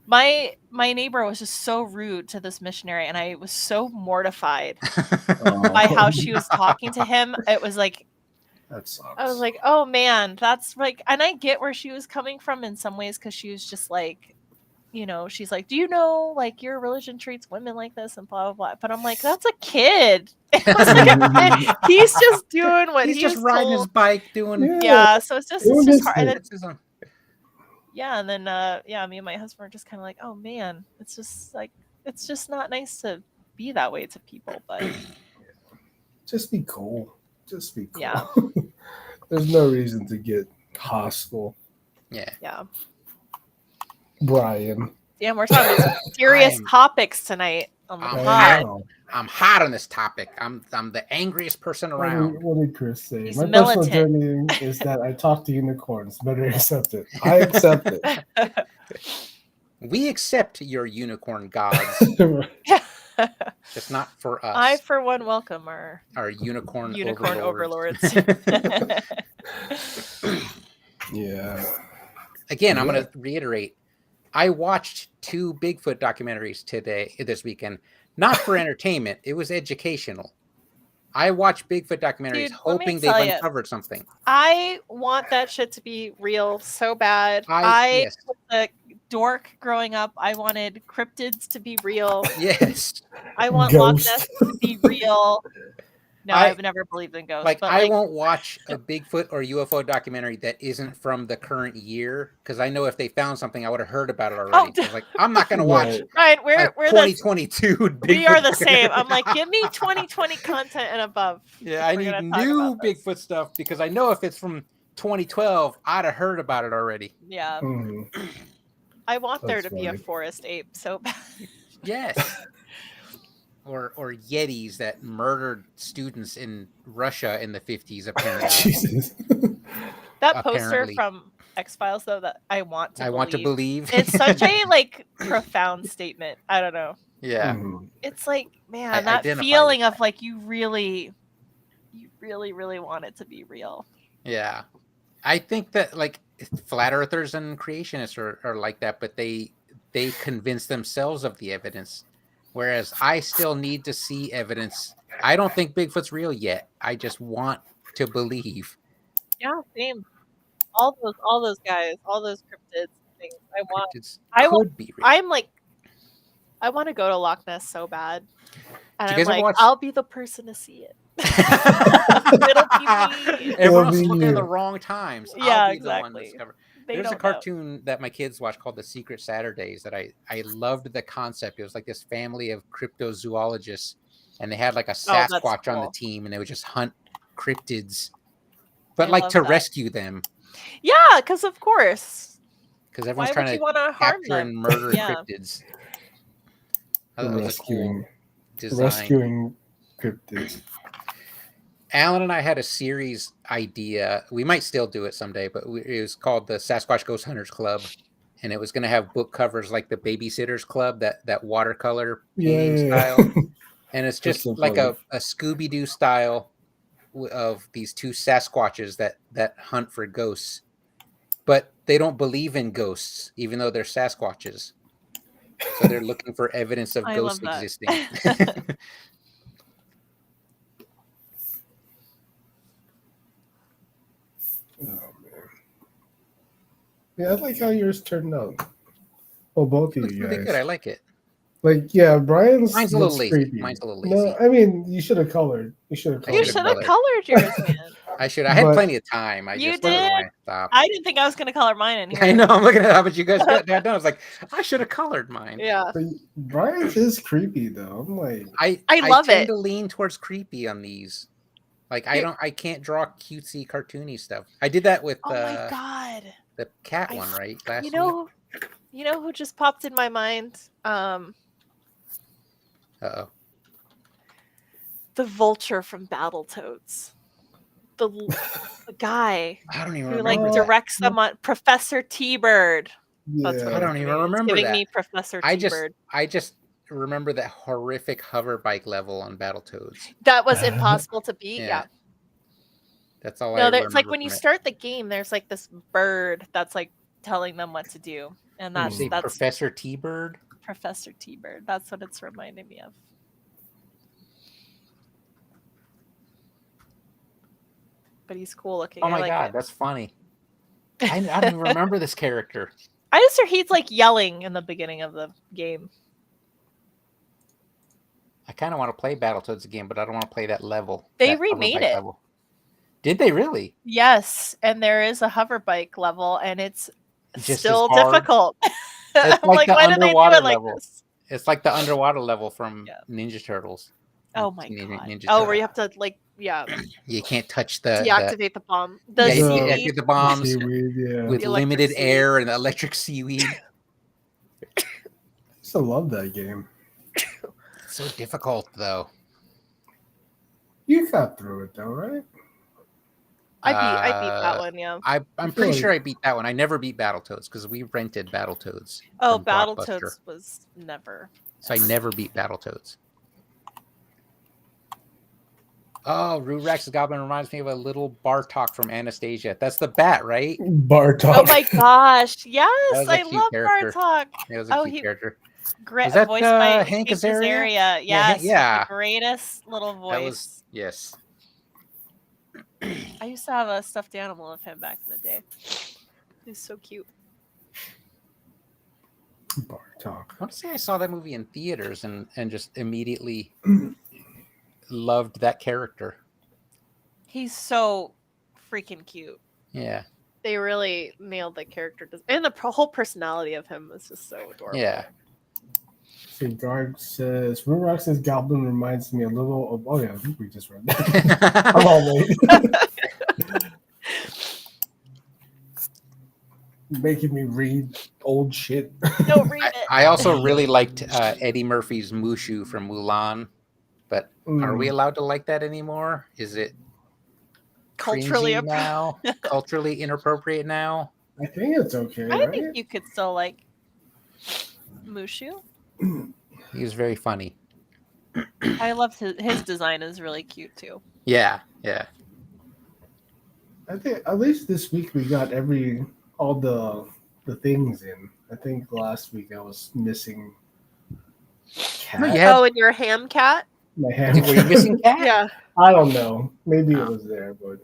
my neighbor was just so rude to this missionary, and I was so mortified by how she was talking to him. It was like, That sucks. I was like, oh man, that's like, and I get where she was coming from in some ways, because she was just like, she's like, do you know, like, your religion treats women like this and blah, blah, blah. But I'm like, that's a kid. He's just doing what he's just riding his bike, doing. Yeah, so it's just hard. And then, and then me and my husband are just kind of like, oh man, it's just like, it's just not nice to be that way to people. But just be cool. Just be cool. Yeah. There's no reason to get hostile. Yeah. Brian. Damn, we're talking about some serious topics tonight on the pod. I'm hot on this topic. I'm the angriest person around. What did Chris say? He's My militant. personal journey is that I talk to unicorns. Better accept it. I accept it. We accept your unicorn gods. Just not for us. I, for one, welcome our unicorn overlords. Yeah. Again, I'm going to reiterate. I watched 2 Bigfoot documentaries this weekend, not for entertainment. It was educational. I watched Bigfoot documentaries hoping they've uncovered something. I want that shit to be real so bad. Yes. Was a dork growing up. I wanted cryptids to be real. Yes. I want Loch Ness to be real. No, I've never believed in ghosts. But I won't watch a Bigfoot or UFO documentary that isn't from the current year, because I know if they found something, I would have heard about it already. So I was like, I'm not going to watch. Right, we're 2022. We are the same. I'm like, give me 2020 content and above. Yeah, I need new Bigfoot stuff, because I know if it's from 2012, I'd have heard about it already. Yeah. I want there to be a forest ape so bad. Yes. Or Yetis that murdered students in Russia in the 50s, apparently. Jesus. That poster from X-Files, though, that I want to believe. It's such a profound statement. I don't know. Yeah. It's like, man, that feeling of like you really want it to be real. Yeah. I think that flat earthers and creationists are like that, but they convince themselves of the evidence. Whereas I still need to see evidence. I don't think Bigfoot's real yet. I just want to believe. Yeah, same. All those guys, all those cryptids things. I want to go to Loch Ness so bad. And I'm like, I'll be the person to see it. It'll be me. Everyone's looking at the wrong times. Yeah, exactly. There's a cartoon that my kids watch called The Secret Saturdays that I loved the concept. It was like this family of cryptozoologists, and they had like a Sasquatch on the team, and they would just hunt cryptids, but to rescue them. Yeah, because of course. Because everyone's trying to capture and murder cryptids. Rescuing cryptids. Alan and I had a series idea. We might still do it someday, but it was called the Sasquatch Ghost Hunters Club, and it was going to have book covers like the Babysitters Club, that watercolor painting style. And it's just like a Scooby-Doo style of these two Sasquatches that hunt for ghosts, but they don't believe in ghosts, even though they're Sasquatches. So they're looking for evidence of ghosts existing. Oh man. Yeah, I like how yours turned out. Well, both of you guys. Pretty good. I like it. Like, yeah, Brian's Mine's a little lazy. creepy. Mine's a little lazy. No, I mean, you should have colored. You should have colored. You should have colored yours, man. I should. I had plenty of time. You did. I didn't think I was going to color mine in here. I know. I'm looking at how much you guys got that done. I was like, I should have colored mine. Yeah. But Brian's is creepy though. I'm like, I love it. I tend to lean towards creepy on these. Like I can't draw cutesy, cartoony stuff. I did that with oh my god, the cat one, right? Last week. You know who just popped in my mind? Uh-oh. The vulture from Battletoads. The guy I don't even who remember directs them on Professor T-Bird. yeah. That's what I don't even remember giving that. me Professor T-Bird. I just remember that horrific hover bike level on Battletoads. That was impossible to beat. Yeah. That's all I remember. It's like when you start the game, there's like this bird that's like telling them what to do. And that's Professor T-Bird? Professor T-Bird. That's what it's reminding me of. But he's cool looking. Oh my god, that's funny. I don't even remember this character. I just heard he's like yelling in the beginning of the game. I kind of want to play Battletoads again, but I don't want to play that level. They remade it. Level. Did they really? Yes, and there is a hover bike level, and it's just still difficult. It's like the underwater level. It's like the underwater level from Ninja Turtles. Oh my god! Where you have to you can't touch the deactivate the bomb. You deactivate the bombs with limited air and electric seaweed. I still love that game. It's so difficult though. You got through it though, right? I beat that one, yeah. I'm pretty sure I beat that one. I never beat Battletoads because we rented Battletoads. Oh, Battletoads was never. So I never beat Battletoads. Oh, Rurax's Goblin reminds me of a little Bartok from Anastasia. That's the bat, right? Bartok. Oh my gosh. Yes, I love Bartok. It was a cute character. Great voiced by Hank Azaria. Yes. Yeah. The greatest little voice. Yes. I used to have a stuffed animal of him back in the day. He's so cute. Bartok. I want to say I saw that movie in theaters and just immediately loved that character. He's so freaking cute. Yeah. They really nailed the character. And the whole personality of him was just so adorable. Yeah. So Garg says, Rurax's Goblin reminds me a little of... Oh, yeah, I think we just read that. I'm all late. Making me read old shit. Don't read it. I also really liked Eddie Murphy's Mushu from Mulan, but are we allowed to like that anymore? Is it culturally now? Culturally inappropriate now? I think it's okay. I think you could still like Mushu. He was very funny. I loved his design is really cute too. Yeah. I think at least this week we got all the things in. I think last week I was missing cat. And your ham cat? My ham cat. Were you missing cat? Yeah. I don't know. Maybe it was there, but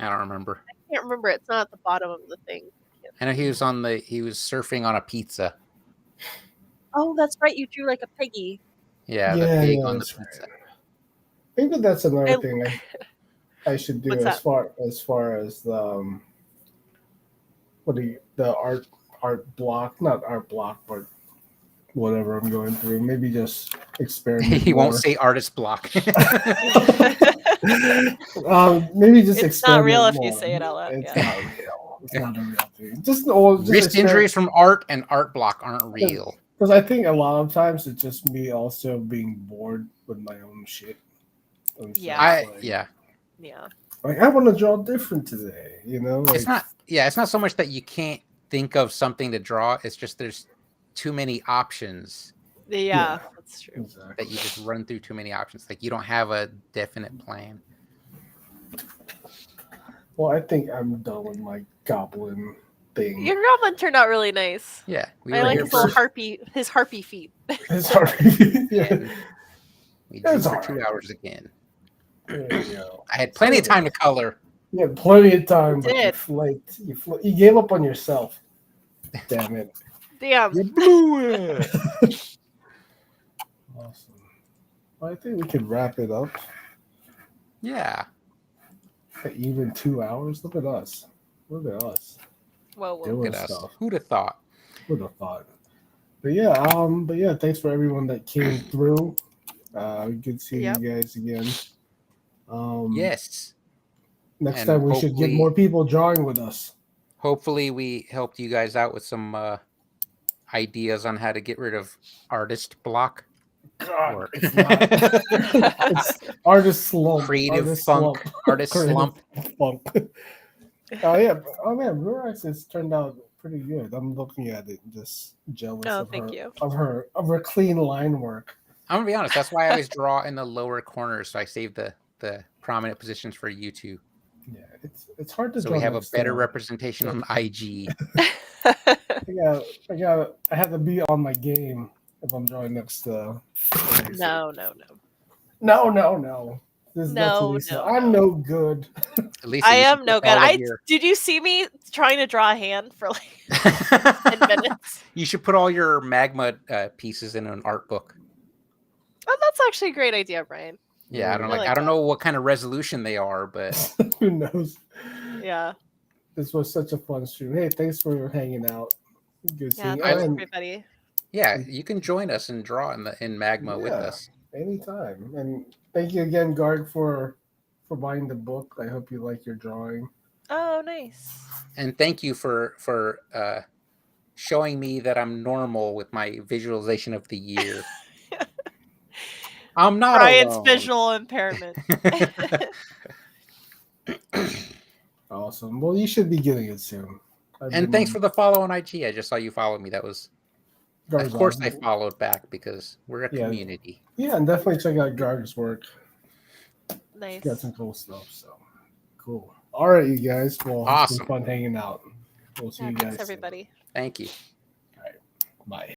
I don't remember. I can't remember. It's not at the bottom of the thing. I know he was surfing on a pizza. Oh, that's right. You drew like a piggy. Yeah, the pig on the pizza. Maybe that's another thing I should do as far as the art block, not art block, but whatever I'm going through. Maybe just experiment. He won't say artist block. Maybe just it's not real if you say it out loud. It's not real. It's not a real thing. Just wrist injuries from art and art block aren't real. Because I think a lot of times it's just me also being bored with my own shit. Yeah. Like I want to draw different today, you know? Like, it's not so much that you can't think of something to draw. It's just there's too many options Yeah, that's true. Exactly. that you just run through too many options. Like you don't have a definite plan. Well, I think I'm done with my goblin thing. Your goblin turned out really nice. Yeah, we I were like here his little for. his harpy feet. It's already, yeah. And we drew It's for all 2 right. hours again. There you go. I had plenty of time to color. You had plenty of time, You but you did. flaked. You gave up on yourself. Damn it. Damn. You blew it. Awesome. Well, I think we could wrap it up. Yeah. Even 2 hours. Look at us. Look at us. Whoa, whoa. Doing Look at us. stuff. Who'd have thought? Would have thought. But yeah, thanks for everyone that came through. Good seeing Yep. you guys again. Yes. Next And time we should get hopefully- more people drawing with us. Hopefully, we helped you guys out with some ideas on how to get rid of artist block. God, Or- it's not. It's artist slump. Creative artist funk, slump. artist Creative slump. funk. Oh yeah. Oh man, Blue Eyes has turned out pretty good. I'm looking at it, just jealous Oh, of thank her, you. of her clean line work. I'm gonna be honest. That's why I always draw in the lower corners, so I save the prominent positions for you two, Yeah, it's hard to so draw. we have a next better to- representation on IG. I have to be on my game if I'm drawing next to. No. No. This is No, Lisa. no, I'm no good. At least I you am should no put good. all of your- Did you see me trying to draw a hand for like 10 minutes? You should put all your magma pieces in an art book. Oh, that's actually a great idea, Brian. Yeah, I don't I like. like I don't that. know what kind of resolution they are, but Who knows? Yeah. This was such a fun stream. Hey, thanks for hanging out. Good Yeah, seeing you. thanks And everybody. yeah, you can join us and draw in magma with Yeah. us. anytime. And thank you again, Garg, for buying the book. I hope you like your drawing. Oh, nice. And thank you for showing me that I'm normal with my visualization of the year. I'm not Brian's alone. visual impairment. Awesome. Well, you should be getting it soon. And thanks for the follow on IG. I just saw you follow me. That was, Garg's of course, I awesome. followed back because we're a Yeah. community. Yeah, and definitely check out Garg's work. Nice. Got some cool stuff. So cool. All right, you guys. Well, it's Awesome. been fun hanging out. We'll see Yeah, you guys. thanks soon. everybody. Thank you. Bye.